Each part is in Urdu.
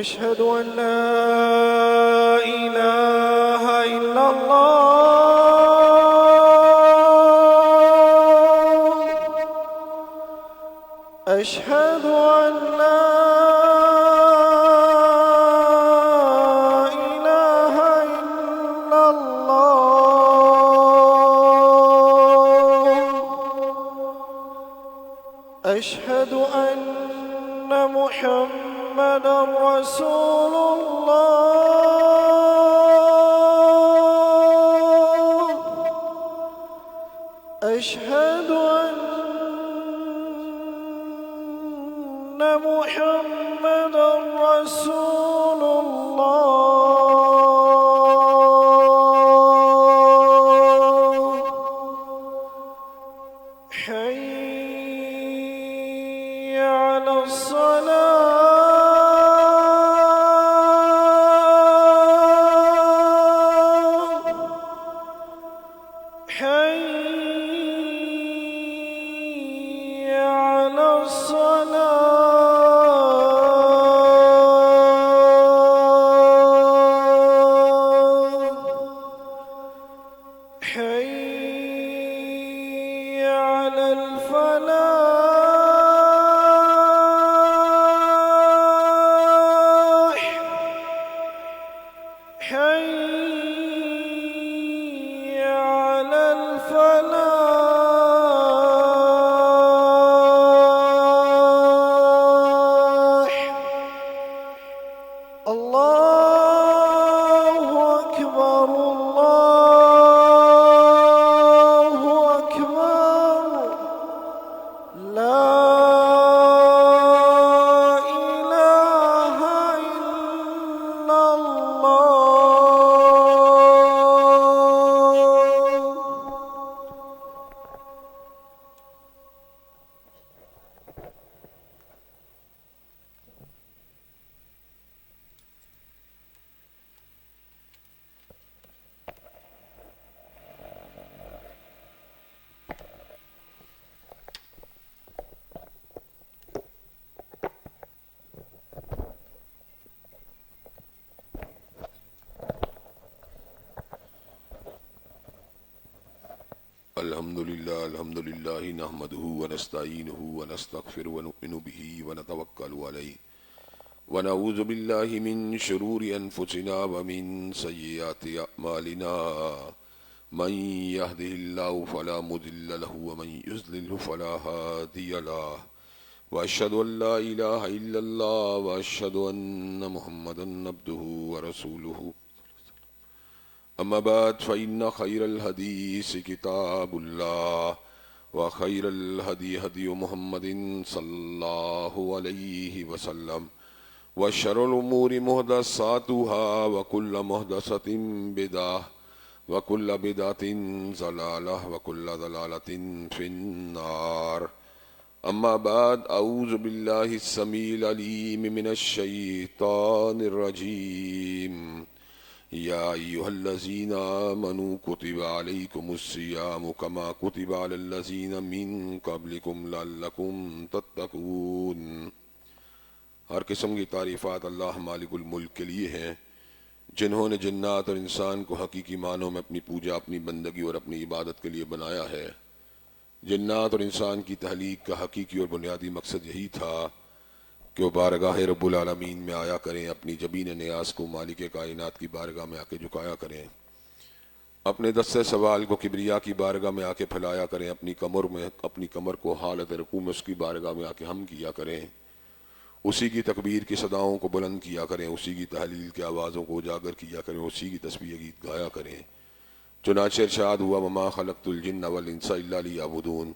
أشهد أن لا إله إلا الله أشهد أن لا إله إلا الله أشهد أن محمدا رسول الله أشهد أن محمدا رسول الله حي على الصلاة حي على الصلاة حي على الفلاح حي على الفلاح الله أكبر الله أكبر لا إله إلا الله الحمد لله نحمده ونستعينه ونستغفر ونؤمن به ونتوكل عليه ونعوذ بالله من شرور أنفسنا ومن سيئات أعمالنا من يهده الله فلا مضل له ومن يضلل فلا هادي له وأشهد أن لا إله إلا الله وأشهد أن محمدا عبده ورسوله أما بعد فإن خير الحديث كتاب الله وخير الهدي هدي محمد صلى الله عليه وسلم وشر الأمور محدثاتها وكل محدثة بدعة وكل بدعة ضلالة وكل ضلالة في النار أما بعد أعوذ بالله السميع العليم من الشيطان الرجيم يا أيها الذين آمنوا كتب عليكم الصيام كما كتب على الذين من قبلكم لعلكم تتقون ہر قسم کی تعریفات اللہ مالک الملک کے لیے ہیں جنہوں نے جنات اور انسان کو حقیقی معنوں میں اپنی پوجا اپنی بندگی اور اپنی عبادت کے لیے بنایا ہے جنات اور انسان کی تخلیق کا حقیقی اور بنیادی مقصد یہی تھا کہ وہ بارگاہ رب العالمین میں آیا کریں اپنی جبین نیاز کو مالک کائنات کی بارگاہ میں آ کے جھکایا کریں اپنے دست سوال کو کبریا کی بارگاہ میں آ کے پھیلایا کریں اپنی کمر کو حالت رکوع میں اس کی بارگاہ میں آ کے ہم کیا کریں اسی کی تکبیر کی صداؤں کو بلند کیا کریں اسی کی تحلیل کی آوازوں کو اجاگر کیا کریں اسی کی تسبیح گیت گایا کریں چنانچہ ارشاد ہوا وما خلقت الجن والانس الا لیعبدون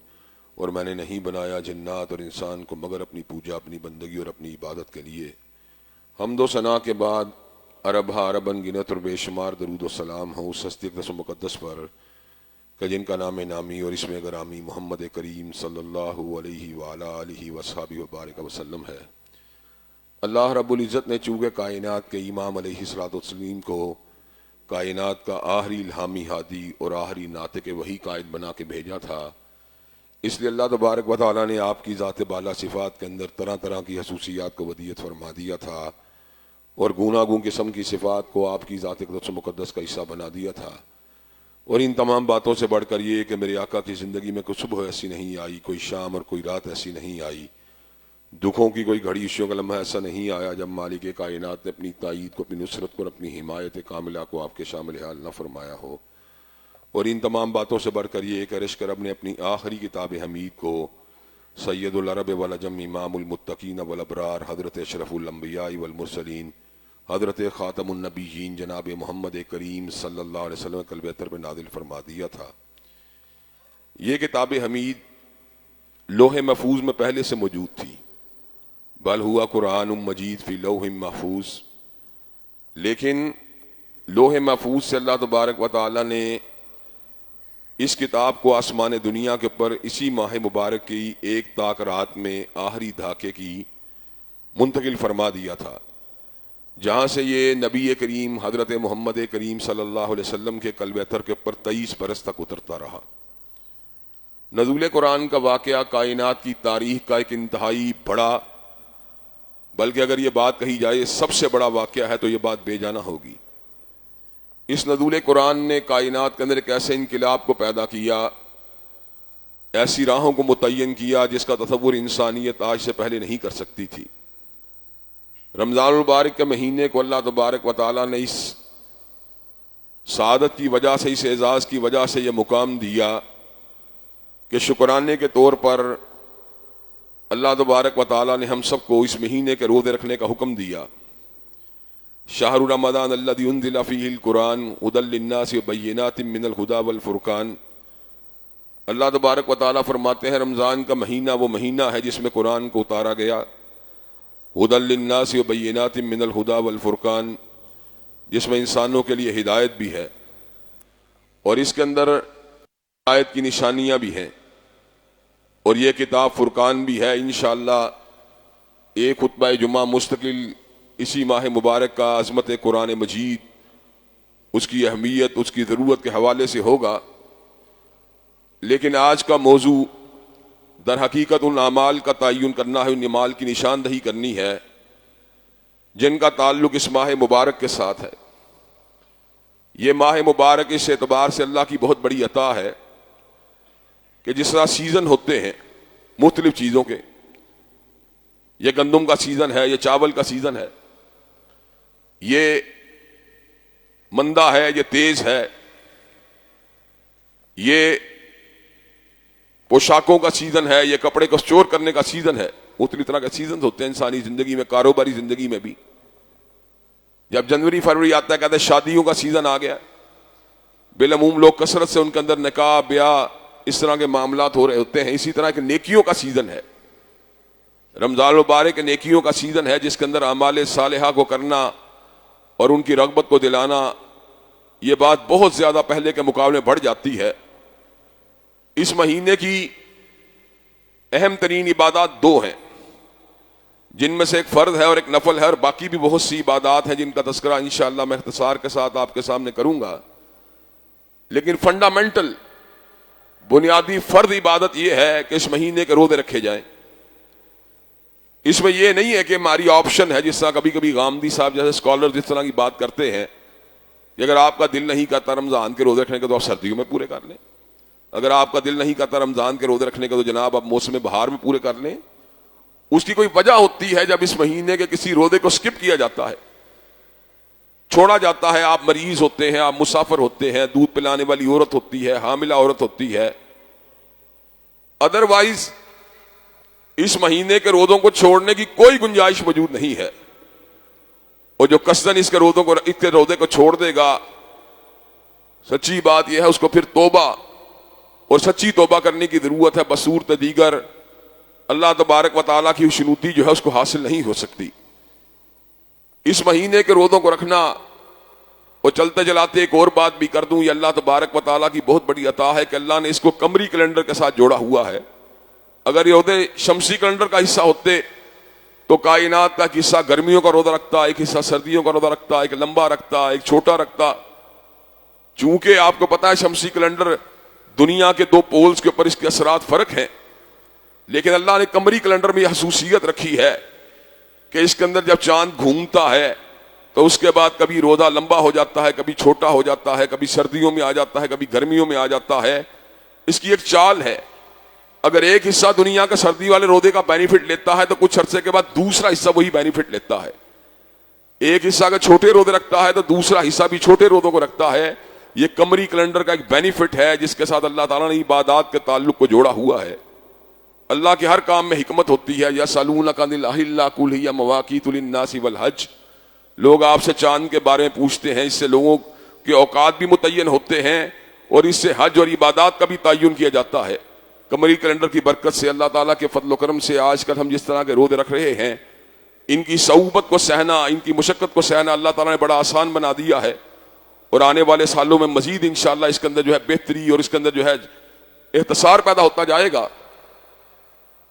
اور میں نے نہیں بنایا جنات اور انسان کو مگر اپنی پوجا اپنی بندگی اور اپنی عبادت کے لیے حمد و ثنا کے بعد عربہ عرباً گنت اور بے شمار درود و سلام ہوں اس ہستی اقدس و مقدس پر کہ جن کا نام نامی اور اسم گرامی محمد کریم صلی اللہ علیہ وآلہ آلہ وصحبہ وبارک وسلم ہے اللہ رب العزت نے چونکہ کائنات کے امام علیہ الصلوۃ والتسلیم کو کائنات کا آخری الہامی ہادی اور آخری ناطق وحی قائد بنا کے بھیجا تھا اس لیے اللہ تبارک و تعالیٰ نے آپ کی ذات بالا صفات کے اندر طرح طرح کی خصوصیات کو ودیعت فرما دیا تھا اور گوناگون قسم کی صفات کو آپ کی ذات اقدس و مقدس کا حصہ بنا دیا تھا، اور ان تمام باتوں سے بڑھ کر یہ کہ میرے آقا کی زندگی میں کوئی صبح ایسی نہیں آئی، کوئی شام اور کوئی رات ایسی نہیں آئی، دکھوں کی کوئی گھڑی عشیوں کا لمحہ ایسا نہیں آیا جب مالک کائنات نے اپنی تائید کو، اپنی نصرت کو اور اپنی حمایت کاملہ کو آپ کے شامل حال نہ فرمایا ہو۔ اور ان تمام باتوں سے بڑھ کر یہ کہ عرش کرب نے اپنی آخری کتاب حمید کو سید العرب والعجم امام المتقین والابرار حضرت اشرف الانبیاء والمرسلین حضرت خاتم النبیین جناب محمد کریم صلی اللہ علیہ وسلم قلب اطہر پہ نازل فرما دیا تھا۔ یہ کتاب حمید لوح محفوظ میں پہلے سے موجود تھی، بل ہوا قرآن مجید فی لوح محفوظ، لیکن لوح محفوظ سے اللہ تبارک و تعالی نے اس کتاب کو آسمان دنیا کے اوپر اسی ماہ مبارک کی 1 تاک رات میں آخری دھاکے کی منتقل فرما دیا تھا، جہاں سے یہ نبی کریم حضرت محمد کریم صلی اللہ علیہ وسلم کے قلب اطہر کے اوپر 23 برس تک اترتا رہا۔ نزول قرآن کا واقعہ کائنات کی تاریخ کا ایک انتہائی بڑا، بلکہ اگر یہ بات کہی جائے سب سے بڑا واقعہ ہے تو یہ بات بے جانا ہوگی۔ اس نزول قرآن نے کائنات کے اندر ایک ایسے انقلاب کو پیدا کیا، ایسی راہوں کو متعین کیا جس کا تصور انسانیت آج سے پہلے نہیں کر سکتی تھی۔ رمضان المبارک کے مہینے کو اللہ تبارک و تعالیٰ نے اس سعادت کی وجہ سے، اس اعزاز کی وجہ سے یہ مقام دیا کہ شکرانے کے طور پر اللہ تبارک و تعالیٰ نے ہم سب کو اس مہینے کے روزے رکھنے کا حکم دیا۔ شہر رمضان الذی انزل فیہ القرآن ھدی للناس وبینات من الھدی والفرقان۔ اللہ تبارک و تعالیٰ فرماتے ہیں رمضان کا مہینہ وہ مہینہ ہے جس میں قرآن کو اتارا گیا، ھدی للناس وبینات من الھدی والفرقان، جس میں انسانوں کے لیے ہدایت بھی ہے اور اس کے اندر ہدایت کی نشانیاں بھی ہیں، اور یہ کتاب فرقان بھی ہے۔ انشاءاللہ ایک خطبہ جمعہ مستقل اسی ماہ مبارک کا عظمت قرآن مجید، اس کی اہمیت، اس کی ضرورت کے حوالے سے ہوگا، لیکن آج کا موضوع در حقیقت ان اعمال کا تعین کرنا ہے، ان اعمال کی نشاندہی کرنی ہے جن کا تعلق اس ماہ مبارک کے ساتھ ہے۔ یہ ماہ مبارک اس اعتبار سے اللہ کی بہت بڑی عطا ہے کہ جس طرح سیزن ہوتے ہیں مختلف چیزوں کے، یہ گندم کا سیزن ہے، یہ چاول کا سیزن ہے، یہ مندہ ہے، یہ تیز ہے، یہ پوشاکوں کا سیزن ہے، یہ کپڑے کو اسٹور کرنے کا سیزن ہے۔ مختلف طرح کے سیزن ہوتے ہیں انسانی زندگی میں، کاروباری زندگی میں بھی۔ جب جنوری فروری آتا ہے کہتے ہیں شادیوں کا سیزن آ گیا، بالعموم لوگ کثرت سے ان کے اندر نکاح بیاہ اس طرح کے معاملات ہو رہے ہوتے ہیں۔ اسی طرح کہ نیکیوں کا سیزن ہے، رمضان المبارک کے نیکیوں کا سیزن ہے جس کے اندر اعمال صالحہ کو کرنا اور ان کی رغبت کو دلانا، یہ بات بہت زیادہ پہلے کے مقابلے بڑھ جاتی ہے۔ اس مہینے کی اہم ترین عبادات 2 ہیں، جن میں سے ایک فرض ہے اور ایک نفل ہے، اور باقی بھی بہت سی عبادات ہیں جن کا تذکرہ انشاءاللہ میں اختصار کے ساتھ آپ کے سامنے کروں گا، لیکن فنڈامنٹل بنیادی فرض عبادت یہ ہے کہ اس مہینے کے روزے رکھے جائیں۔ اس میں یہ نہیں ہے کہ ہماری آپشن ہے، جس طرح کبھی کبھی غامدی صاحب جیسے اسکالر جس طرح کی بات کرتے ہیں کہ اگر آپ کا دل نہیں کرتا رمضان کے روزے رکھنے کے تو آپ سردیوں میں پورے کر لیں، اگر آپ کا دل نہیں کرتا رمضان کے روزے رکھنے کے تو جناب آپ موسم بہار میں پورے کر لیں۔ اس کی کوئی وجہ ہوتی ہے جب اس مہینے کے کسی روزے کو سکپ کیا جاتا ہے، چھوڑا جاتا ہے۔ آپ مریض ہوتے ہیں، آپ مسافر ہوتے ہیں، دودھ پلانے والی عورت ہوتی ہے، حاملہ عورت ہوتی ہے، ادروائز اس مہینے کے روزوں کو چھوڑنے کی کوئی گنجائش موجود نہیں ہے۔ اور جو قصدن اس کے روزے کو چھوڑ دے گا، سچی بات یہ ہے اس کو پھر توبہ اور سچی توبہ کرنے کی ضرورت ہے، بصورت دیگر اللہ تبارک و تعالیٰ کی خوشنودی جو ہے اس کو حاصل نہیں ہو سکتی۔ اس مہینے کے روزوں کو رکھنا، اور چلتے چلاتے ایک اور بات بھی کر دوں، یہ اللہ تبارک و تعالیٰ کی بہت بڑی عطا ہے کہ اللہ نے اس کو قمری کیلنڈر کے ساتھ جوڑا ہوا ہے۔ اگر یہ روزے شمسی کیلنڈر کا حصہ ہوتے تو کائنات کا ایک حصہ گرمیوں کا روزہ رکھتا، ایک حصہ سردیوں کا روزہ رکھتا، ایک لمبا رکھتا، ایک چھوٹا رکھتا۔ چونکہ آپ کو پتا ہے شمسی کیلنڈر دنیا کے 2 پولز کے اوپر اس کے اثرات فرق ہیں، لیکن اللہ نے قمری کیلنڈر میں یہ خصوصیت رکھی ہے کہ اس کے اندر جب چاند گھومتا ہے تو اس کے بعد کبھی روزہ لمبا ہو جاتا ہے، کبھی چھوٹا ہو جاتا ہے، کبھی سردیوں میں آ جاتا ہے، کبھی گرمیوں میں آ جاتا ہے۔ اس کی ایک چال ہے، اگر ایک حصہ دنیا کا سردی والے روزے کا بینیفٹ لیتا ہے تو کچھ عرصے کے بعد دوسرا حصہ وہی بینیفٹ لیتا ہے۔ ایک حصہ اگر چھوٹے روزے رکھتا ہے تو دوسرا حصہ بھی چھوٹے روزوں کو رکھتا ہے۔ یہ قمری کیلنڈر کا ایک بینیفٹ ہے جس کے ساتھ اللہ تعالیٰ نے عبادات کے تعلق کو جوڑا ہوا ہے۔ اللہ کے ہر کام میں حکمت ہوتی ہے۔ یسألونک عن الأہلة قل هی مواقیت للناس والحج، لوگ آپ سے چاند کے بارے میں پوچھتے ہیں، اس سے لوگوں کے اوقات بھی متعین ہوتے ہیں اور اس سے حج اور عبادات کا بھی تعین کیا جاتا ہے۔ قمری کیلنڈر کی برکت سے، اللہ تعالیٰ کے فضل و کرم سے آج کل ہم جس طرح کے روزے رکھ رہے ہیں، ان کی صعوبت کو سہنا، ان کی مشقت کو سہنا اللہ تعالیٰ نے بڑا آسان بنا دیا ہے، اور آنے والے سالوں میں مزید انشاءاللہ اس کے اندر جو ہے بہتری اور اس کے اندر جو ہے اختصار پیدا ہوتا جائے گا۔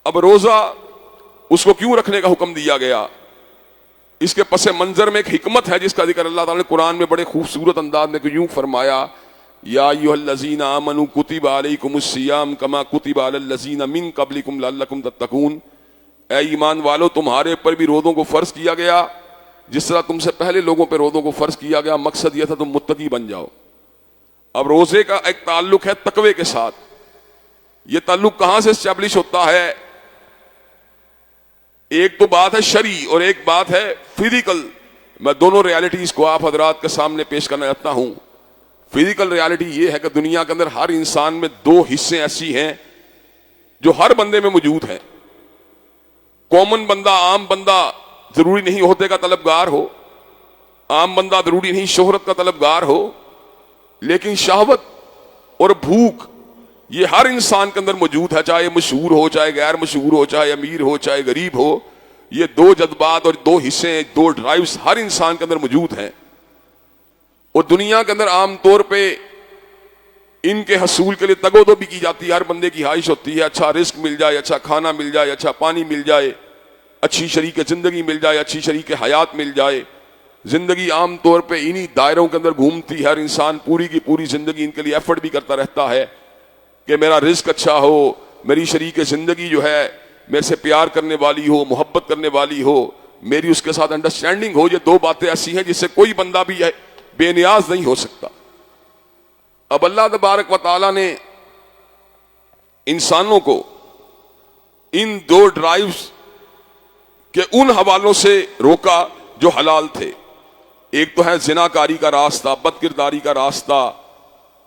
اب روزہ اس کو کیوں رکھنے کا حکم دیا گیا؟ اس کے پس منظر میں ایک حکمت ہے جس کا ذکر اللہ تعالیٰ نے قرآن میں بڑے خوبصورت انداز میں یوں فرمایا، یا ایھا الذین آمنوا کتب علیکم الصیام کما کتب علی الذین من قبلکم لعلکم تتقون، اے ایمان والو تمہارے پر بھی روزوں کو فرض کیا گیا جس طرح تم سے پہلے لوگوں پہ روزوں کو فرض کیا گیا، مقصد یہ تھا تم متقی بن جاؤ۔ اب روزے کا ایک تعلق ہے تقوی کے ساتھ۔ یہ تعلق کہاں سے اسٹیبلش ہوتا ہے؟ ایک تو بات ہے شرعی اور ایک بات ہے فزیکل۔ میں دونوں ریالٹیز کو آپ حضرات کے سامنے پیش کرنا چاہتا ہوں۔ فزیکل ریالٹی یہ ہے کہ دنیا کے اندر ہر انسان میں دو حصے ایسی ہیں جو ہر بندے میں موجود ہیں۔ کامن بندہ، عام بندہ ضروری نہیں عہدے کا طلبگار ہو، عام بندہ ضروری نہیں شہرت کا طلبگار ہو، لیکن شہوت اور بھوک یہ ہر انسان کے اندر موجود ہے، چاہے مشہور ہو، چاہے غیر مشہور ہو، چاہے امیر ہو، چاہے غریب ہو۔ یہ دو جذبات اور دو حصے، دو ڈرائیوز ہر انسان کے اندر موجود ہیں، اور دنیا کے اندر عام طور پہ ان کے حصول کے لیے تگودو بھی کی جاتی ہے۔ ہر بندے کی خواہش ہوتی ہے اچھا رزق مل جائے، اچھا کھانا مل جائے، اچھا پانی مل جائے، اچھی شریک زندگی مل جائے، اچھی شریک حیات مل جائے۔ زندگی عام طور پہ انہی دائروں کے اندر گھومتی ہے۔ ہر انسان پوری کی پوری زندگی ان کے لیے ایفرٹ بھی کرتا رہتا ہے کہ میرا رزق اچھا ہو، میری شریک زندگی جو ہے میرے سے پیار کرنے والی ہو، محبت کرنے والی ہو، میری اس کے ساتھ انڈرسٹینڈنگ ہو۔ یہ دو باتیں ایسی ہیں جس سے کوئی بندہ بھی بے نیاز نہیں ہو سکتا۔ اب اللہ تبارک و تعالی نے انسانوں کو ان دو ڈرائیوز کے ان حوالوں سے روکا جو حلال تھے۔ ایک تو ہے زناکاری کا راستہ، بد کرداری کا راستہ،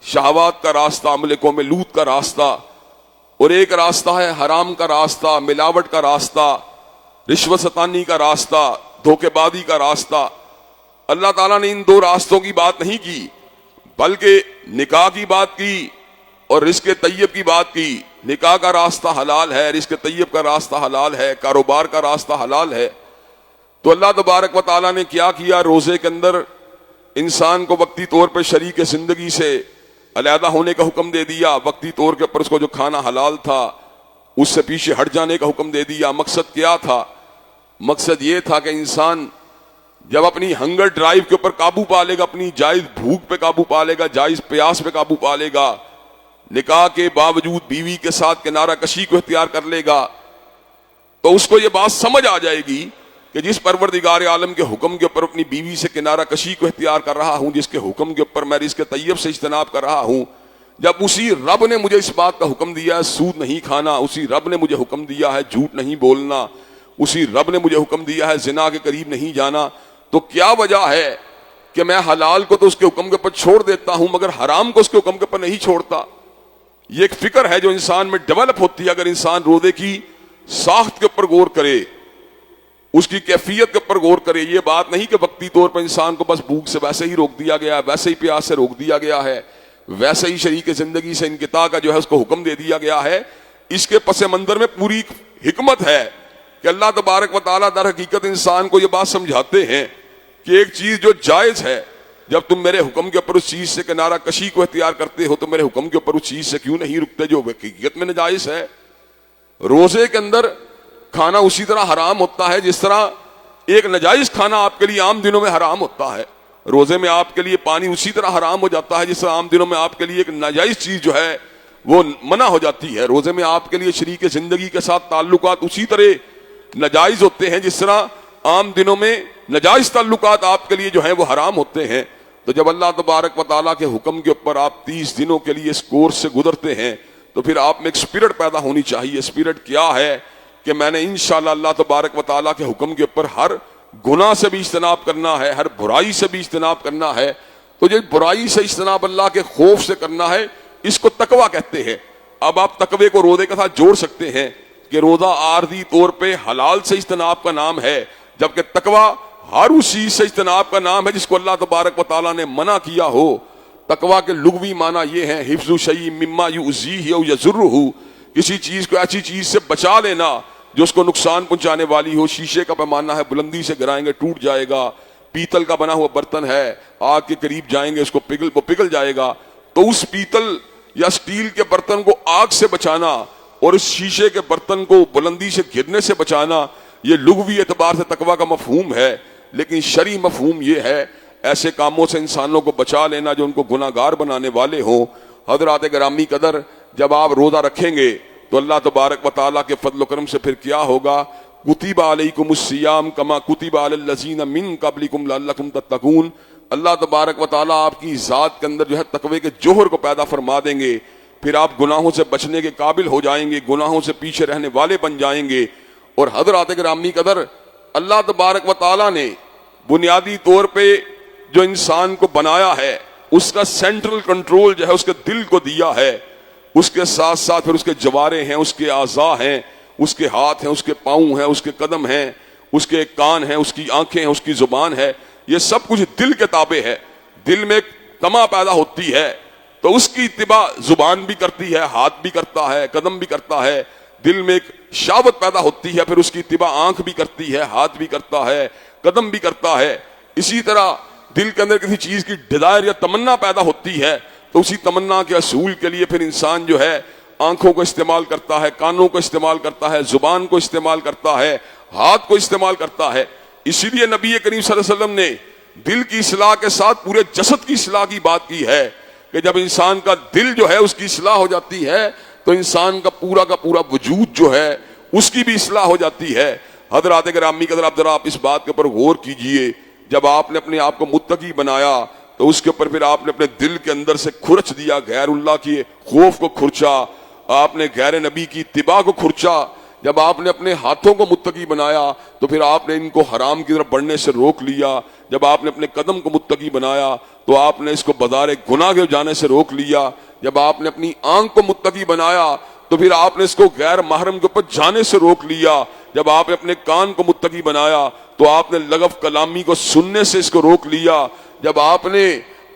شہوات کا راستہ، عمل قوم لوط کا راستہ، اور ایک راستہ ہے حرام کا راستہ، ملاوٹ کا راستہ، رشوت ستانی کا راستہ، دھوکے بازی کا راستہ۔ اللہ تعالیٰ نے ان دو راستوں کی بات نہیں کی، بلکہ نکاح کی بات کی اور رزق طیب کی بات کی۔ نکاح کا راستہ حلال ہے، رزق طیب کا راستہ حلال ہے، کاروبار کا راستہ حلال ہے۔ تو اللہ تبارک و تعالیٰ نے کیا کیا؟ روزے کے اندر انسان کو وقتی طور پر شریک زندگی سے علیحدہ ہونے کا حکم دے دیا، وقتی طور کے اوپر اس کو جو کھانا حلال تھا اس سے پیچھے ہٹ جانے کا حکم دے دیا۔ مقصد کیا تھا؟ مقصد یہ تھا کہ انسان جب اپنی ہنگر ڈرائیو کے اوپر قابو پا لے گا، اپنی جائز بھوک پہ قابو پا لے گا، جائز پیاس پہ قابو پا لے گا، نکاح کے باوجود بیوی کے ساتھ کنارہ کشی کو اختیار کر لے گا، تو اس کو یہ بات سمجھ آ جائے گی کہ جس پروردگار عالم کے حکم کے اوپر اپنی بیوی سے کنارہ کشی کو اختیار کر رہا ہوں، جس کے حکم کے اوپر میں رزق طیب سے اجتناب کر رہا ہوں، جب اسی رب نے مجھے اس بات کا حکم دیا ہے سود نہیں کھانا، اسی رب نے مجھے حکم دیا ہے جھوٹ نہیں بولنا، اسی رب نے مجھے حکم دیا ہے زنا کے قریب نہیں جانا، تو کیا وجہ ہے کہ میں حلال کو تو اس کے حکم کے اوپر چھوڑ دیتا ہوں مگر حرام کو اس کے حکم کے اوپر نہیں چھوڑتا؟ یہ ایک فکر ہے جو انسان میں ڈیولپ ہوتی ہے اگر انسان روزے کی ساخت کے اوپر غور کرے، اس کی کیفیت کے اوپر غور کرے۔ یہ بات نہیں کہ وقتی طور پر انسان کو بس بھوک سے ویسے ہی روک دیا گیا ہے، ویسے ہی پیاس سے روک دیا گیا ہے، ویسے ہی شریک زندگی سے انقطاع کا جو ہے اس کو حکم دے دیا گیا ہے۔ اس کے پس منظر میں پوری حکمت ہے کہ اللہ تبارک و تعالیٰ در حقیقت انسان کو یہ بات سمجھاتے ہیں کہ ایک چیز جو جائز ہے، جب تم میرے حکم کے اوپر اس چیز سے کنارہ کشی کو اختیار کرتے ہو تو میرے حکم کے اوپر اس چیز سے کیوں نہیں رکتے جو حقیقت میں ناجائز ہے؟ روزے کے اندر کھانا اسی طرح حرام ہوتا ہے جس طرح ایک ناجائز کھانا آپ کے لیے عام دنوں میں حرام ہوتا ہے۔ روزے میں آپ کے لیے پانی اسی طرح حرام ہو جاتا ہے جس طرح عام دنوں میں آپ کے لیے ایک ناجائز چیز جو ہے وہ منع ہو جاتی ہے۔ روزے میں آپ کے لیے شریک زندگی کے ساتھ تعلقات اسی طرح ناجائز ہوتے ہیں جس طرح عام دنوں میں ناجائز تعلقات آپ کے لیے جو ہیں وہ حرام ہوتے ہیں. تو جب اللہ تبارک و تعالیٰ کے حکم کے اوپر آپ 30 دنوں کے لیے اس کورس سے گزرتے ہیں تو پھر آپ میں ایک اسپرٹ پیدا ہونی چاہیے. اسپرٹ کیا ہے کہ میں نے انشاءاللہ اللہ تبارک و تعالیٰ کے حکم کے اوپر ہر گناہ سے بھی اجتناب کرنا ہے, ہر برائی سے بھی اجتناب کرنا ہے. تو جو برائی سے اجتناب اللہ کے خوف سے کرنا ہے, اس کو تقویٰ کہتے ہیں. اب آپ تقوی کو روزے کے ساتھ جوڑ سکتے ہیں کہ روزہ عارضی طور پہ حلال سے اجتناب کا نام ہے, جبکہ تقویٰ ہر اس چیز سے اجتناب کا نام ہے جس کو اللہ تبارک و تعالیٰ نے منع کیا ہو. تقویٰ کے لغوی معنی یہ ہیں حفظ شیء مما یؤذیہ او یضرہ, کسی چیز کو ایسی چیز سے بچا لینا جو اس کو نقصان پہنچانے والی ہو. شیشے کا پیمانہ ہے, بلندی سے گرائیں گے ٹوٹ جائے گا. پیتل کا بنا ہوا برتن ہے, آگ کے قریب جائیں گے اس کو پگھل جائے گا. تو اس پیتل یا سٹیل کے برتن کو آگ سے بچانا اور اس شیشے کے برتن کو بلندی سے گرنے سے بچانا, یہ لغوی اعتبار سے تقویٰ کا مفہوم ہے. لیکن شرعی مفہوم یہ ہے ایسے کاموں سے انسانوں کو بچا لینا جو ان کو گناہ گار بنانے والے ہوں. حضرات گرامی قدر, جب آپ روزہ رکھیں گے تو اللہ تبارک و تعالیٰ کے فضل و کرم سے پھر کیا ہوگا, کتب علیکم الصیام کما کتب علی الذین من قبلکم لعلکم تتقون. اللہ تبارک و تعالیٰ آپ کی ذات کے اندر جو ہے تقوی کے جوہر کو پیدا فرما دیں گے. پھر آپ گناہوں سے بچنے کے قابل ہو جائیں گے, گناہوں سے پیچھے رہنے والے بن جائیں گے. اور حضرات گرامی قدر, اللہ تبارک و تعالیٰ نے بنیادی طور پہ جو انسان کو بنایا ہے اس کا سینٹرل کنٹرول جو ہے اس کے دل کو دیا ہے. اس کے ساتھ ساتھ پھر اس کے جوارے ہیں, اس کے اعضاء ہیں, اس کے ہاتھ ہیں, اس کے پاؤں ہیں, اس کے قدم ہیں, اس کے کان ہیں, اس کی آنکھیں ہیں, اس کی زبان ہے. یہ سب کچھ دل کے تابع ہے. دل میں ایک تما پیدا ہوتی ہے تو اس کی اتباع زبان بھی کرتی ہے, ہاتھ بھی کرتا ہے, قدم بھی کرتا ہے. دل میں ایک شہوت پیدا ہوتی ہے, پھر اس کی اتباع آنکھ بھی کرتی ہے, ہاتھ بھی کرتا ہے, قدم بھی کرتا ہے. اسی طرح دل کے اندر کسی چیز کی ڈیزائر یا تمنا پیدا ہوتی ہے تو اسی تمنا کے حصول کے لیے پھر انسان جو ہے آنکھوں کو استعمال کرتا ہے, کانوں کو استعمال کرتا ہے, زبان کو استعمال کرتا ہے, ہاتھ کو استعمال کرتا ہے. اسی لیے نبی کریم صلی اللہ علیہ وسلم نے دل کی اصلاح کے ساتھ پورے جسد کی اصلاح کی بات کی ہے کہ جب انسان کا دل جو ہے اس کی اصلاح ہو جاتی ہے تو انسان کا پورا وجود جو ہے اس کی بھی اصلاح ہو جاتی ہے. حضرات گرامی قدر, اب ذرا آپ اس بات کے اوپر غور کیجئے. جب آپ نے اپنے آپ کو متقی بنایا تو اس کے اوپر پھر آپ نے اپنے دل کے اندر سے کھرچ دیا, غیر اللہ کی خوف کو کھرچا, آپ نے غیر نبی کی اتباع کو کھرچا. جب آپ نے اپنے ہاتھوں کو متقی بنایا تو پھر آپ نے ان کو حرام کی طرف بڑھنے سے روک لیا. جب آپ نے اپنے قدم کو متقی بنایا تو آپ نے اس کو بازار گناہ کے جانے سے روک لیا. جب آپ نے اپنی آنکھ کو متقی بنایا تو پھر آپ نے اس کو غیر محرم کے اوپر جانے سے روک لیا. جب آپ نے اپنے کان کو متقی بنایا تو آپ نے لغو کلامی کو سننے سے اس کو روک لیا. جب آپ نے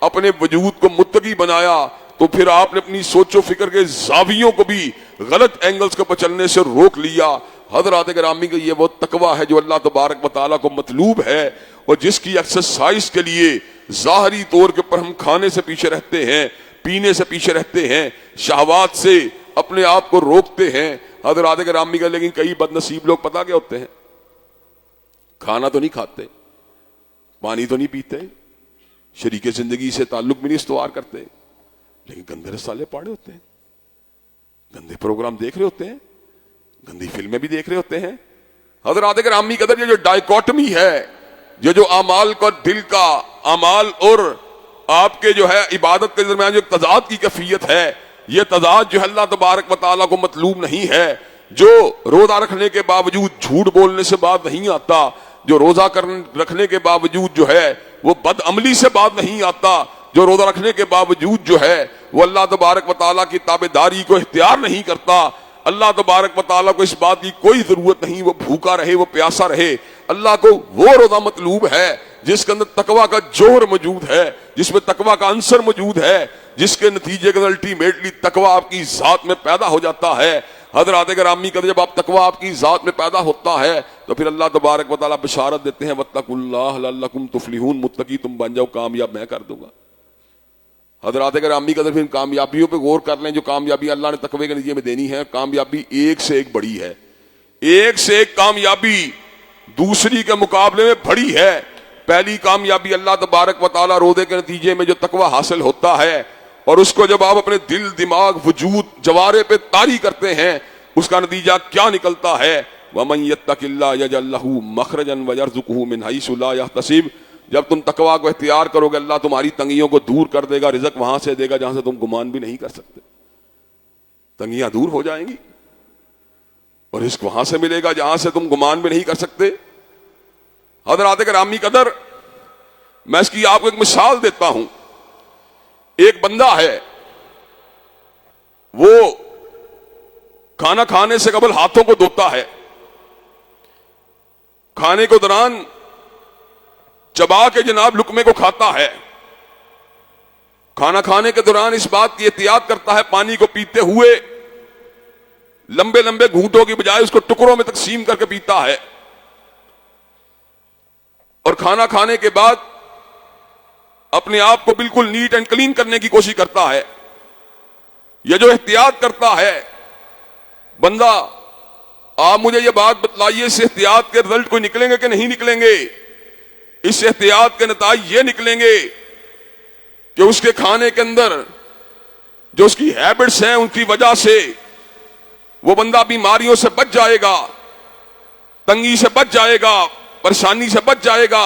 اپنے وجود کو متقی بنایا تو پھر آپ نے اپنی سوچ و فکر کے زاویوں کو بھی غلط اینگلز کو چلنے سے روک لیا. حضرات گرامی کا یہ وہ تقویٰ ہے جو اللہ تبارک و تعالیٰ کو مطلوب ہے اور جس کی ایکسرسائز کے لیے ظاہری طور کے پر ہم کھانے سے پیچھے رہتے ہیں, پینے سے پیچھے رہتے ہیں, شہوات سے اپنے آپ کو روکتے ہیں. حضرات گرامی کا لیکن کئی بد نصیب لوگ پتہ کیا ہوتے ہیں, کھانا تو نہیں کھاتے, پانی تو نہیں پیتے, شریک زندگی سے تعلق بھی نہیں استوار کرتے, لیکن گندے رسالے پاڑے ہوتے ہیں, گندے پروگرام دیکھ رہے ہوتے ہیں, گندی فلمیں بھی دیکھ رہے ہوتے ہیں. حضرات گرامی قدر, یہ جو ڈائیکوٹمی ہے, یہ جو اعمال کا دل کا اعمال اور آپ کے جو ہے عبادت کے درمیان جو تضاد کی کیفیت ہے, یہ تضاد جو اللہ تبارک و تعالیٰ کو مطلوب نہیں ہے. جو روزہ رکھنے کے باوجود جھوٹ بولنے سے بات نہیں آتا, جو روزہ رکھنے کے باوجود جو ہے وہ بد عملی سے بات نہیں آتا, جو روزہ رکھنے کے باوجود جو ہے وہ اللہ تبارک و تعالیٰ کی تابعداری کو اختیار نہیں کرتا. اللہ تبارک و تعالیٰ کو اس بات کی کوئی ضرورت نہیں وہ بھوکا رہے, وہ پیاسا رہے. اللہ کو وہ روزہ مطلوب ہے جس کے اندر تقویٰ کا جوہر موجود ہے, جس میں تقویٰ کا عنصر موجود ہے, جس کے نتیجے کے الٹیمیٹلی تقویٰ آپ کی ذات میں پیدا ہو جاتا ہے. حضرات گرامی کا جب آپ تقویٰ آپ کی ذات میں پیدا ہوتا ہے تو پھر اللہ تبارک و تعالیٰ بشارت دیتے ہیں واتقوا اللہ لعلکم تفلحون, متقی تم بن جاؤ, کامیاب میں کر دوں گا. حضرات گرامی کا پھر کامیابیوں پہ غور کر لیں جو کامیابی اللہ نے تقوی کے نتیجے میں دینی ہے. کامیابی ایک سے ایک بڑی ہے, ایک سے ایک کامیابی دوسری کے مقابلے میں بڑی ہے. پہلی کامیابی اللہ تبارک و تعالیٰ روزے کے نتیجے میں جو تقوی حاصل ہوتا ہے اور اس کو جب آپ اپنے دل, دماغ, وجود, جوارے پہ طاری کرتے ہیں, اس کا نتیجہ کیا نکلتا ہے؟ وَمَن يَتَّقِ اللَّهَ يَجْعَل لَّهُ مَخْرَجًا وَيَرْزُقْهُ مِنْ حَيْثُ لَا يَحْتَسِبُ. جب تم تقویٰ کو اختیار کرو گے اللہ تمہاری تنگیوں کو دور کر دے گا، رزق وہاں سے دے گا جہاں سے تم گمان بھی نہیں کر سکتے. تنگیاں دور ہو جائیں گی اور رزق وہاں سے ملے گا جہاں سے تم گمان بھی نہیں کر سکتے. حضرات گرامی قدر، میں اس کی آپ کو ایک مثال دیتا ہوں. ایک بندہ ہے، وہ کھانا کھانے سے قبل ہاتھوں کو دھوتا ہے، کھانے کے دوران چبا کے جناب لقمے کو کھاتا ہے، کھانا کھانے کے دوران اس بات کی احتیاط کرتا ہے پانی کو پیتے ہوئے لمبے لمبے گھونٹوں کی بجائے اس کو ٹکڑوں میں تقسیم کر کے پیتا ہے، اور کھانا کھانے کے بعد اپنے آپ کو بالکل نیٹ اینڈ کلین کرنے کی کوشش کرتا ہے. یہ جو احتیاط کرتا ہے بندہ، آپ مجھے یہ بات بتلائیے اس احتیاط کے رزلٹ کوئی نکلیں گے کہ نہیں نکلیں گے؟ اس احتیاط کے نتائج یہ نکلیں گے کہ اس کے کھانے کے اندر جو اس کی ہیبٹس ہیں ان کی وجہ سے وہ بندہ بیماریوں سے بچ جائے گا، تنگی سے بچ جائے گا، پریشانی سے بچ جائے گا.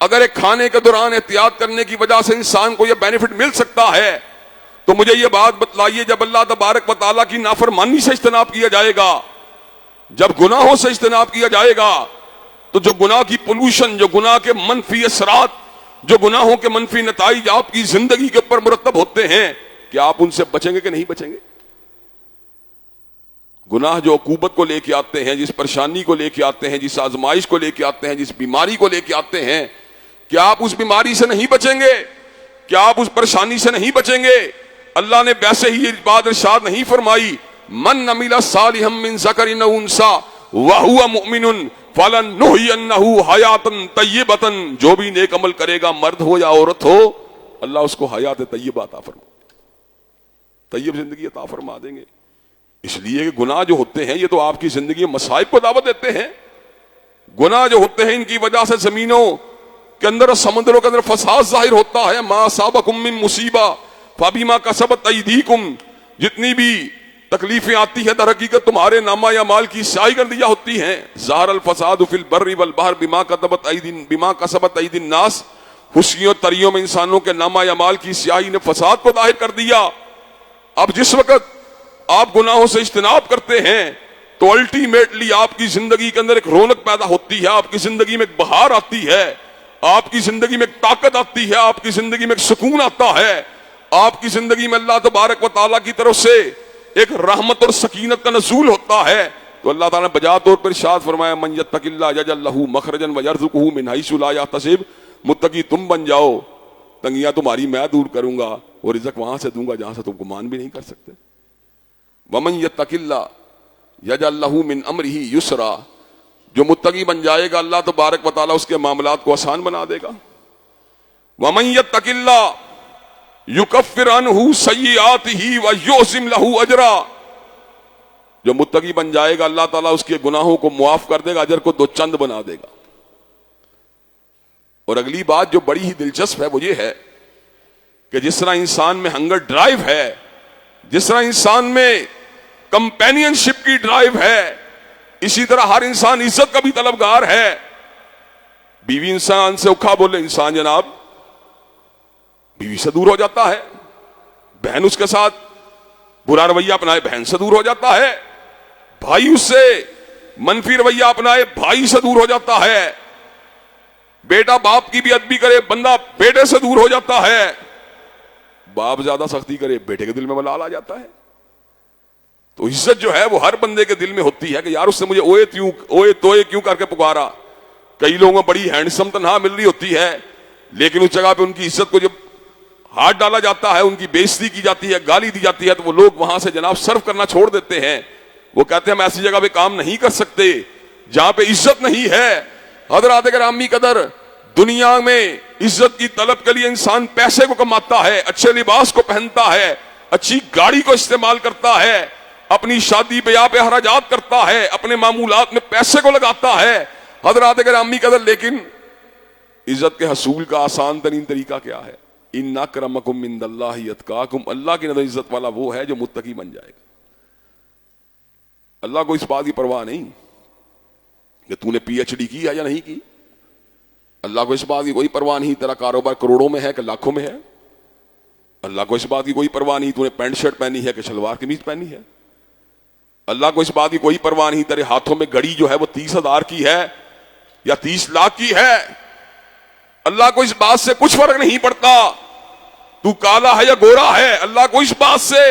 اگر ایک کھانے کے دوران احتیاط کرنے کی وجہ سے انسان کو یہ بینیفٹ مل سکتا ہے تو مجھے یہ بات بتلائیے جب اللہ تبارک و تعالیٰ کی نافرمانی سے اجتناب کیا جائے گا، جب گناہوں سے اجتناب کیا جائے گا، تو جو گناہ کی پولوشن، جو گناہ کے منفی اثرات، جو گناہوں کے منفی نتائج آپ کی زندگی کے اوپر مرتب ہوتے ہیں، کیا آپ ان سے بچیں گے کہ نہیں بچیں گے؟ گناہ جو عقوبت کو لے کے آتے ہیں، جس پریشانی کو لے کے آتے ہیں، جس آزمائش کو لے کے آتے ہیں، جس بیماری کو لے کے آتے ہیں، کیا آپ اس بیماری سے نہیں بچیں گے؟ کیا آپ اس پریشانی سے نہیں بچیں گے؟ اللہ نے ویسے ہی بات ارشاد نہیں فرمائی، من عمل صالحا من ذکر او انثی وہو مؤمن فلنحینہ حیاتا طیبۃ. جو بھی نیک عمل کرے گا، مرد ہو یا عورت ہو، اللہ اس کو حیات طیبہ عطا فرما، طیب زندگی عطا فرما دیں گے. اس لیے کہ گناہ جو ہوتے ہیں یہ تو آپ کی زندگی میں مصائب کو دعوت دیتے ہیں. گناہ جو ہوتے ہیں ان کی وجہ سے زمینوں کے اندر اور سمندروں کے اندر فساد ظاہر ہوتا ہے. ما اصابکم من مصیبہ فبما کسبت ایدیکم. جتنی بھی تکلیفیں آتی ہیں در حقیقت تمہارے نامہ یا مال کی سیاہی کر دیا ہوتی ہیں. ظاہر الفساد فی البر والبحر بما کسبت ایدی الناس. خوشیوں تریوں میں انسانوں کے نامہ یا مال کی سیاہی نے فساد کو ظاہر کر دیا. اب جس وقت آپ گناہوں سے اجتناب کرتے ہیں تو الٹیمیٹلی آپ کی زندگی کے اندر ایک رونق پیدا ہوتی ہے، آپ کی زندگی میں ایک بہار آتی ہے، آپ کی زندگی میں ایک طاقت آتی ہے، آپ کی زندگی میں ایک سکون آتا ہے، آپ کی زندگی میں اللہ تبارک و تعالیٰ کی طرف سے ایک رحمت اور سکینت کا نزول ہوتا ہے. تو اللہ تعالیٰ نے بجا طور پر ارشاد فرمایا، من یتق اللہ یجعل لہ مخرجا ویرزقہ من حیث لا یحتسب. متقی تم بن جاؤ، تنگیاں تمہاری میں دور کروں گا اور رزق وہاں سے دوں گا جہاں سے تم گمان بھی نہیں کر سکتے. ومن یتق اللہ یجعل لہ من امرہ یسرا. جو متقی بن جائے گا اللہ تبارک و تعالیٰ اس کے معاملات کو آسان بنا دے گا. ومن یتق اللہ یکفر عنہ سیئاتہ ویعظم لہ اجرا. جو متقی بن جائے گا اللہ تعالیٰ اس کے گناہوں کو معاف کر دے گا، اجر کو دو چند بنا دے گا. اور اگلی بات جو بڑی ہی دلچسپ ہے وہ یہ ہے کہ جس طرح انسان میں ہنگر ڈرائیو ہے، جس طرح انسان میں کمپینین شپ کی ڈرائیو ہے، اسی طرح ہر انسان عزت کا بھی طلبگار ہے. بیوی انسان سے اکھا بولے انسان جناب بیوی سے دور ہو جاتا ہے، بہن اس کے ساتھ برا رویہ اپنائے بہن سے دور ہو جاتا ہے، بھائی اس سے منفی رویہ اپنائے بھائی سے دور ہو جاتا ہے، بیٹا باپ کی بھی ادبی کرے بندہ بیٹے سے دور ہو جاتا ہے، باپ زیادہ سختی کرے بیٹے کے دل میں ملال آ جاتا ہے. تو عزت جو ہے وہ ہر بندے کے دل میں ہوتی ہے کہ یار اس نے مجھے اوئے توئے کیوں کر کے پکارا. کئی لوگوں میں بڑی ہینڈسم تنہا مل رہی ہوتی ہے، لیکن اس جگہ پہ ان کی عزت کو جب ہاتھ ڈالا جاتا ہے، ان کی بےزتی کی جاتی ہے، گالی دی جاتی ہے، تو وہ لوگ وہاں سے جناب صرف کرنا چھوڑ دیتے ہیں. وہ کہتے ہیں ہم ایسی جگہ پہ کام نہیں کر سکتے جہاں پہ عزت نہیں ہے. حضرات گرامی قدر، دنیا میں عزت کی طلب کے لیے انسان پیسے کو کماتا ہے، اچھے لباس کو پہنتا ہے، اچھی گاڑی کو استعمال کرتا ہے، اپنی شادی بیاہ پہ اخراجات کرتا ہے، اپنے معمولات میں پیسے کو لگاتا ہے. حضرات گرامی قدر، لیکن عزت کے حصول کا آسان ترین طریقہ کیا ہے؟ ان اکرمکم عند اللہ اتقاکم. اللہ کی نظر عزت والا وہ ہے جو متقی بن جائے گا. اللہ کو اس بات کی پرواہ نہیں کہ تو نے پی ایچ ڈی کی ہے یا نہیں کی. اللہ کو اس بات کی کوئی پرواہ نہیں تیرا کاروبار کروڑوں میں ہے کہ لاکھوں میں ہے. اللہ کو اس بات کی کوئی پرواہ نہیں تو نے پینٹ شرٹ پہنی ہے کہ شلوار قمیض پہنی ہے. اللہ کو اس بات کی کوئی پرواہ نہیں تیرے ہاتھوں میں گھڑی جو ہے وہ 30,000 کی ہے یا 30 لاکھ کی ہے. اللہ کو اس بات سے کچھ فرق نہیں پڑتا تو کالا ہے یا گورا ہے. اللہ کو اس بات سے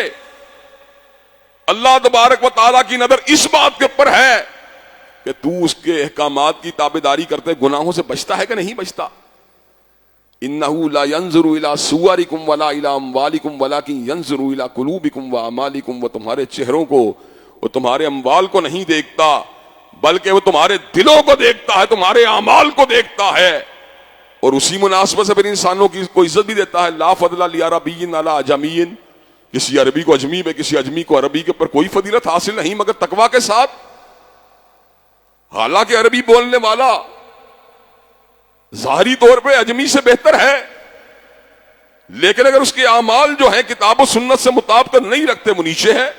اللہ تبارک و تعالیٰ کی نظر اس بات کے اوپر ہے کہ تو اس کے احکامات کی تابعداری کرتے گناہوں سے بچتا ہے کہ نہیں بچتا. انہ لا ينظر الى صورکم ولا الى اموالکم ولکن ينظر الى قلوبکم واعمالکم. وہ تمہارے چہروں کو وہ تمہارے اموال کو نہیں دیکھتا بلکہ وہ تمہارے دلوں کو دیکھتا ہے, تمہارے اعمال کو دیکھتا ہے. اور اسی مناسبت سے پھر انسانوں کی کو عزت بھی دیتا ہے. لا فضل لعربی علی اعجمی, کسی عربی کو اجمی میں کسی اجمی کو عربی کے اوپر کوئی فضیلت حاصل نہیں مگر تقویٰ کے ساتھ. حالانکہ عربی بولنے والا ظاہری طور پہ اجمی سے بہتر ہے, لیکن اگر اس کے اعمال جو ہیں کتاب و سنت سے مطابقت نہیں رکھتے وہ نیچے ہے.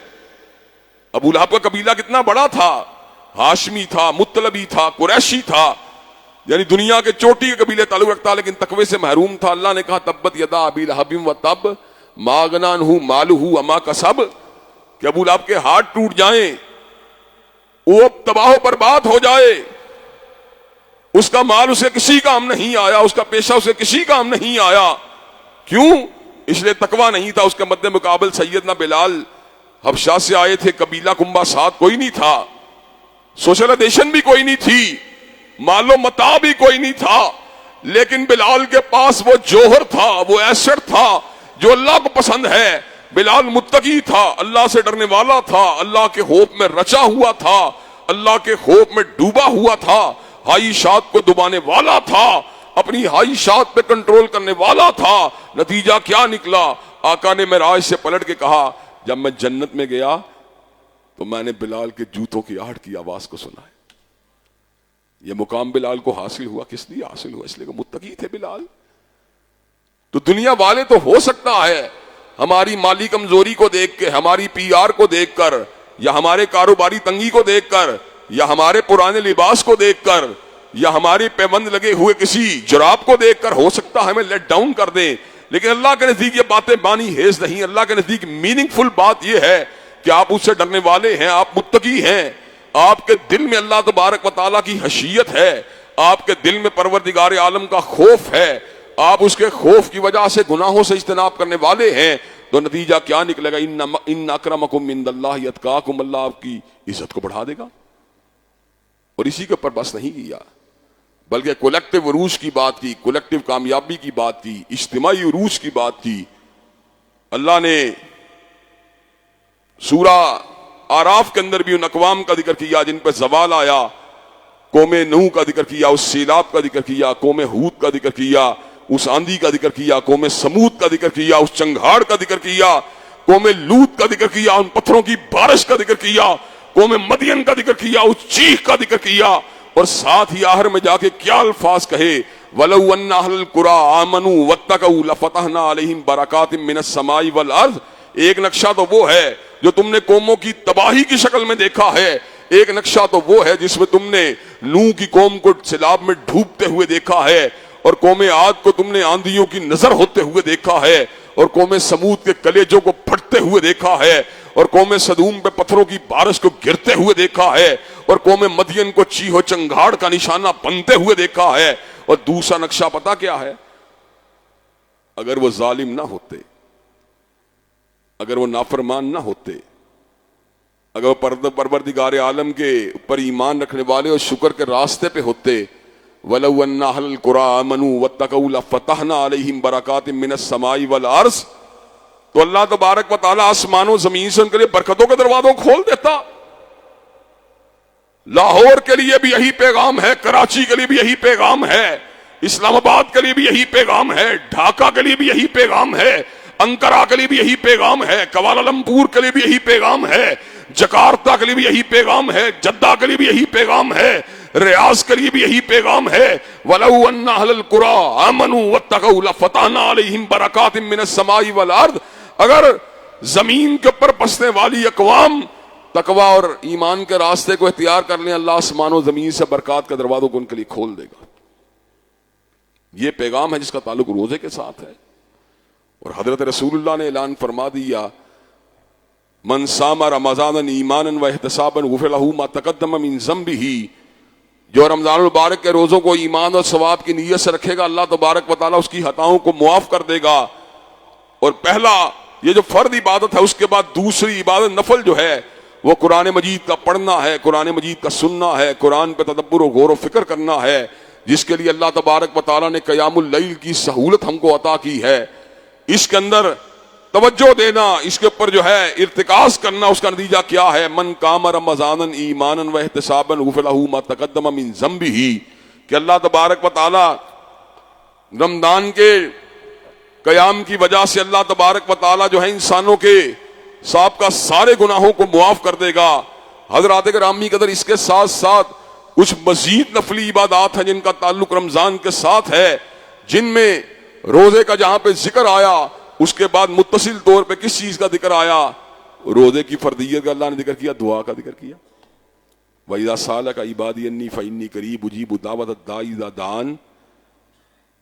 ابو لہب کا قبیلہ کتنا بڑا تھا, ہاشمی تھا, مطلبی تھا, قریشی تھا, یعنی دنیا کے چوٹی کے قبیلے تعلق رکھتا, لیکن تقوی سے محروم تھا. اللہ نے کہا تبت یدا ابی لہب وتب ما اغنی عنہ مالہ وما کسب, کہ ابو لہب کے ہاتھ ٹوٹ جائیں, وہ تباہ و برباد ہو جائے, اس کا مال اسے کسی کام نہیں آیا, اس کا پیشہ اسے کسی کام نہیں آیا. کیوں؟ اس لیے تقوی نہیں تھا. اس کے مد مقابل سیدنا بلال حبشہ سے آئے تھے, قبیلہ کنبہ ساتھ کوئی نہیں تھا, سوشلائزیشن بھی کوئی نہیں تھی, مال و متاع بھی کوئی نہیں تھا, لیکن بلال کے پاس وہ جوہر تھا, وہ ایسٹ تھا جو اللہ کو پسند ہے. بلال متقی تھا, اللہ سے ڈرنے والا تھا, اللہ کے خوف میں رچا ہوا تھا, اللہ کے خوف میں ڈوبا ہوا تھا, خواہشات کو دبانے والا تھا, اپنی خواہشات پہ کنٹرول کرنے والا تھا. نتیجہ کیا نکلا؟ آقا نے معراج سے پلٹ کے کہا جب میں جنت میں گیا تو میں نے بلال کے جوتوں کی آہٹ کی آواز کو سنا ہے. یہ مقام بلال کو حاصل ہوا کس لیے حاصل ہوا؟ اس لیے کہ متقی تھے بلال. تو دنیا والے تو ہو سکتا ہے ہماری مالی کمزوری کو دیکھ کے, ہماری پی آر کو دیکھ کر, یا ہمارے کاروباری تنگی کو دیکھ کر, یا ہمارے پرانے لباس کو دیکھ کر, یا ہمارے پیبند لگے ہوئے کسی جراب کو دیکھ کر ہو سکتا ہے ہمیں لیٹ ڈاؤن کر دیں, لیکن اللہ کے نزدیک یہ باتیں بانی حیز نہیں. اللہ کے نزدیک میننگ فل بات یہ ہے کہ آپ اس سے ڈرنے والے ہیں, آپ متقی ہیں, آپ کے دل میں اللہ تبارک و تعالیٰ کی خشیت ہے, آپ کے دل میں پروردگار عالم کا خوف ہے, آپ اس کے خوف کی وجہ سے گناہوں سے اجتناب کرنے والے ہیں. تو نتیجہ کیا نکلے گا؟ ان اکرمکم عند اللہ اتقاکم, اللہ آپ کی عزت کو بڑھا دے گا. اور اسی کے اوپر بس نہیں کیا بلکہ کولیکٹیو عروج کی بات کی, کولیکٹیو کامیابی کی بات کی, اجتماعی عروج کی بات کی. اللہ نے سورہ آراف کے اندر بھی ان اقوام کا ذکر کیا جن پہ زوال آیا. قوم نوح کا ذکر کیا, اس سیلاب کا ذکر کیا, قوم ہود کا ذکر کیا, اس آندھی کا ذکر کیا, قوم سمود کا ذکر کیا, اس چنگھاڑ کا ذکر کیا, قوم لوط کا ذکر کیا, ان پتھروں کی بارش کا ذکر کیا, قوم مدین کا ذکر کیا, اس چیخ کا ذکر کیا, اور ساتھ ہی آخر میں جا کے کیا الفاظ کہے, وَلَوْ أَنَّ أَهْلَ الْقُرَىٰ آمَنُوا وَاتَّقَوْا لَفَتَحْنَا عَلَيْهِمْ بَرَكَاتٍ مِّنَ السَّمَاءِ وَالْأَرْضِ. ایک نقشہ تو وہ ہے جو تم نے قوموں کی تباہی کی شکل میں دیکھا ہے, ایک نقشہ تو وہ ہے جس میں تم نے نوح کی قوم کو سیلاب میں ڈوبتے ہوئے دیکھا ہے, اور قوم عاد کو تم نے آندھیوں کی نظر ہوتے ہوئے دیکھا ہے, اور قوم سمود کے کلیجوں کو پھٹتے ہوئے دیکھا ہے, اور قوم سدوم پہ پتھروں کی بارش کو گرتے ہوئے دیکھا ہے, اور قوم مدین کو چیخ و چنگھاڑ کا نشانہ بنتے ہوئے دیکھا ہے. اور دوسرا نقشہ پتا کیا ہے؟ اگر وہ ظالم نہ ہوتے, اگر وہ نافرمان نہ ہوتے, اگر وہ پروردگار عالم کے اوپر ایمان رکھنے والے اور شکر کے راستے پہ ہوتے, وَلَوْ أَنَّ أَهْلَ الْقُرَىٰ آمَنُوا وَاتَّقَوْا لَفَتَحْنَا عَلَيْهِمْ بَرَكَاتٍ مِّنَ السَّمَاءِ وَالْأَرْضِ. تو اللہ تبارک و تعالیٰ آسمان و زمین سے ان کے لیے برکتوں کے دروازوں کھول دیتا. لاہور کے لیے بھی یہی پیغام ہے, کراچی کے لیے بھی یہی پیغام ہے, اسلام آباد کے لیے بھی یہی پیغام ہے, ڈھاکہ کے لیے بھی یہی پیغام ہے, انکارا کے لیے بھی یہی پیغام ہے, کوالالمپور کے لیے بھی یہی پیغام ہے, جکارتا کے لیے بھی یہی پیغام ہے, جدہ کے لیے بھی یہی پیغام ہے, ریاض کے لیے بھی یہی پیغام ہے. وَلَوْ أَنَّ أَهْلَ الْقُرَىٰ آمَنُوا وَاتَّقَوْا لَفَتَحْنَا عَلَيْهِمْ بَرَكَاتٍ مِّنَ السَّمَاءِ وَالْأَرْضِ. اگر زمین کے اوپر بسنے والی اقوام تقوی اور ایمان کے راستے کو اختیار کر لیں، اللہ آسمان و زمین سے برکات کا دروازوں کو ان کے لیے کھول دے گا۔ یہ پیغام ہے جس کا تعلق روزے کے ساتھ ہے۔ اور حضرت رسول اللہ نے اعلان فرما دیا، من صام رمضان ایمانا و احتسابا غفر له ما تقدم من ذنبه، جو رمضان المبارک کے روزوں کو ایمان اور ثواب کی نیت سے رکھے گا، اللہ تبارک و تعالیٰ اس کی خطاؤں کو معاف کر دے گا۔ اور پہلا یہ جو فرض عبادت ہے، اس کے بعد دوسری عبادت نفل جو ہے وہ قرآن مجید کا پڑھنا ہے، قرآن مجید کا سننا ہے، قرآن پہ تدبر و غور و فکر کرنا ہے، جس کے لیے اللہ تبارک و تعالیٰ نے قیام اللیل کی سہولت ہم کو عطا کی ہے۔ اس کے اندر توجہ دینا، اس کے اوپر جو ہے ارتکاز کرنا، اس کا نتیجہ کیا ہے؟ من قام رمضانا ایمانا و احتسابا غفر له ما تقدم من ذنبه، کہ اللہ تبارک و تعالی رمضان کے قیام کی وجہ سے اللہ تبارک و تعالی جو ہے انسانوں کے سابقہ سارے گناہوں کو معاف کر دے گا۔ حضرات گرامی قدر، اس کے ساتھ ساتھ کچھ مزید نفلی عبادات ہیں جن کا تعلق رمضان کے ساتھ ہے، جن میں روزے کا جہاں پہ ذکر آیا، اس کے بعد متصل طور پہ کس چیز کا ذکر آیا؟ روزے کی فردیت کا اللہ نے ذکر کیا، دعا کا ذکر کیا۔ وَإِذَا سَأَلَكَ عِبَادِي أَنِّي فَإِنِّي قَرِيبٌ أُجِيبُ دَعْوَةَ الدَّاعِ إِذَا دَعَانِ،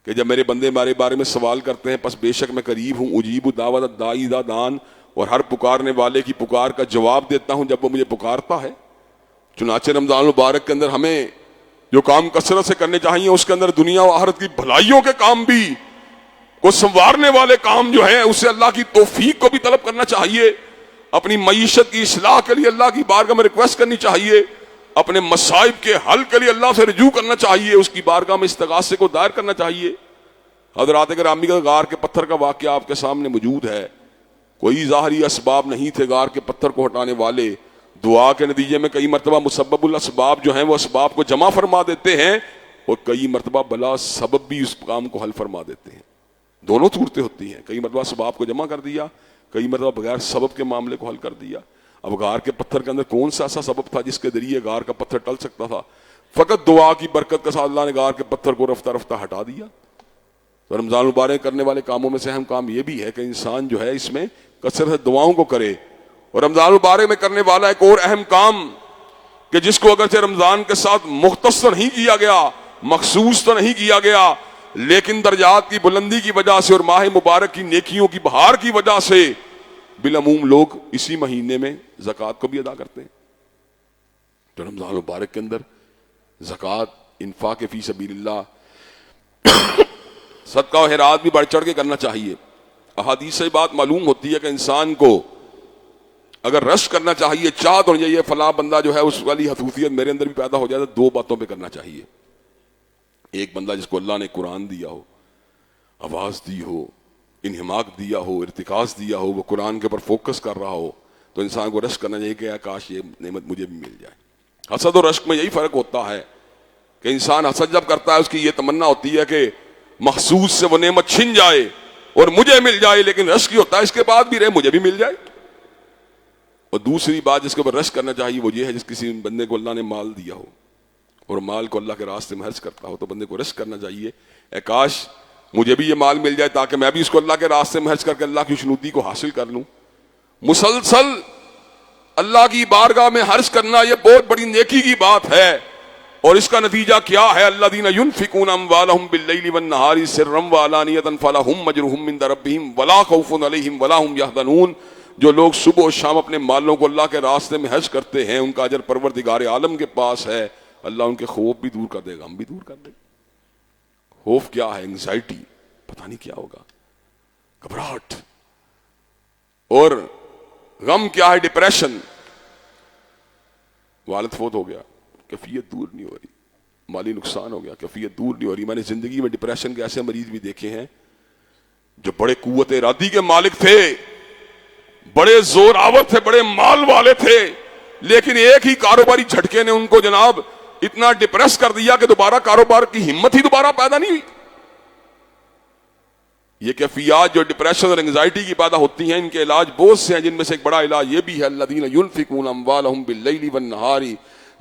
کہ جب میرے بندے ہمارے بارے میں سوال کرتے ہیں، پس بے شک میں قریب ہوں، اجیب دعوت الداعی اذا دعان، اور ہر پکارنے والے کی پکار کا جواب دیتا ہوں جب وہ مجھے پکارتا ہے۔ چنانچہ رمضان المبارک کے اندر ہمیں جو کام کثرت سے کرنے چاہیے، اس کے اندر دنیا و آخرت کی بھلائیوں کے کام بھی، کو سنوارنے والے کام جو ہیں، اسے اللہ کی توفیق کو بھی طلب کرنا چاہیے۔ اپنی معیشت کی اصلاح کے لیے اللہ کی بارگاہ میں ریکویسٹ کرنی چاہیے، اپنے مصائب کے حل کے لیے اللہ سے رجوع کرنا چاہیے، اس کی بارگاہ میں استغاثے کو دائر کرنا چاہیے۔ حضرات گرامی کا غار کے پتھر کا واقعہ آپ کے سامنے موجود ہے۔ کوئی ظاہری اسباب نہیں تھے غار کے پتھر کو ہٹانے والے، دعا کے نتیجے میں کئی مرتبہ مسبب الاسباب جو ہیں وہ اسباب کو جمع فرما دیتے ہیں، اور کئی مرتبہ بلا سبب بھی اس کام کو حل فرما دیتے ہیں۔ دونوں صورتیں ہوتی ہیں، کئی مرتبہ اسباب کو جمع کر دیا، کئی مرتبہ بغیر سبب کے معاملے کو حل کر دیا۔ اب غار کے پتھر کے اندر کون سا ایسا سبب تھا جس کے ذریعے غار کا پتھر ٹل سکتا تھا؟ فقط دعا کی برکت کے ساتھ اللہ نے غار کے پتھر کو رفتہ رفتہ ہٹا دیا۔ تو رمضان مبارک کرنے والے کاموں میں سے اہم کام یہ بھی ہے کہ انسان جو ہے اس میں کثرت سے دعاؤں کو کرے۔ اور رمضان مبارک میں کرنے والا ایک اور اہم کام کہ جس کو اگرچہ رمضان کے ساتھ مختص نہیں کیا گیا، مخصوص تو نہیں کیا گیا، لیکن درجات کی بلندی کی وجہ سے اور ماہ مبارک کی نیکیوں کی بہار کی وجہ سے بالعموم لوگ اسی مہینے میں زکوٰۃ کو بھی ادا کرتے ہیں۔ تو رمضان مبارک کے اندر زکوٰۃ، انفاق فی سبیل اللہ، صدقہ و خیرات بھی بڑھ چڑھ کے کرنا چاہیے۔ احادیث سے بات معلوم ہوتی ہے کہ انسان کو اگر رشک کرنا چاہیے، چاہت ہونی چاہیے فلاں بندہ جو ہے اس والی خصوصیت میرے اندر بھی پیدا ہو جائے، تو دو باتوں پہ کرنا چاہیے۔ ایک بندہ جس کو اللہ نے قرآن دیا ہو، آواز دی ہو، انہماک دیا ہو، ارتکاز دیا ہو، وہ قرآن کے اوپر فوکس کر رہا ہو، تو انسان کو رشک کرنا چاہیے کہ کاش یہ نعمت مجھے بھی مل جائے۔ حسد اور رشک میں یہی فرق ہوتا ہے کہ انسان حسد جب کرتا ہے اس کی یہ تمنا ہوتی ہے کہ مخصوص سے وہ نعمت چھن جائے اور مجھے مل جائے، لیکن رشک ہوتا ہے اس کے بعد بھی رہے مجھے بھی مل جائے۔ اور دوسری بات جس کے اوپر رشک کرنا چاہیے وہ یہ ہے جس کسی بندے کو اللہ نے مال دیا ہو اور مال کو اللہ کے راستے میں خرچ کرتا ہو، تو بندے کو رشک کرنا چاہیے اے کاش مجھے بھی یہ مال مل جائے تاکہ میں بھی اس کو اللہ کے راستے میں خرچ کر کے اللہ کی خوشنودی کو حاصل کر لوں۔ مسلسل اللہ کی بارگاہ میں خرچ کرنا یہ بہت بڑی نیکی کی بات ہے، اور اس کا نتیجہ کیا ہے؟ الذین ينفقون اموالهم باللیل والنہار سرا وعلانیۃ فلہم اجرہم عند ربہم ولا خوف علیہم ولا هم يحزنون۔ جو لوگ صبح و شام اپنے مالوں کو اللہ کے راستے میں خرچ کرتے ہیں ان کا اجر پروردگار عالم کے پاس ہے، اللہ ان کے خوف بھی دور کر دے گا، ہم بھی دور کر دیں گے۔ خوف کیا ہے؟ انگزائٹی، پتہ نہیں کیا ہوگا، گھبراہٹ۔ اور غم کیا ہے؟ ڈپریشن، والد فوت ہو گیا، کیفیت دور نہیں ہو رہی، مالی نقصان ہو گیا، کیفیت دور نہیں ہو رہی۔ میں نے زندگی میں ڈپریشن کے ایسے مریض بھی دیکھے ہیں جو بڑے قوت ارادی کے مالک تھے، بڑے زور آور تھے، بڑے مال والے تھے، لیکن ایک ہی کاروباری جھٹکے نے ان کو جناب اتنا ڈپریس کر دیا کہ دوبارہ کاروبار کی ہمت ہی دوبارہ پیدا نہیں ہوئی۔ یہ کیفیات جو ڈپریشن اور انگزائٹی کی پیدا ہوتی ہیں، ان کے علاج بہت سے ہیں، جن میں سے ایک بڑا علاج یہ بھی ہے الذین ينفقون اموالهم باللیل والنہار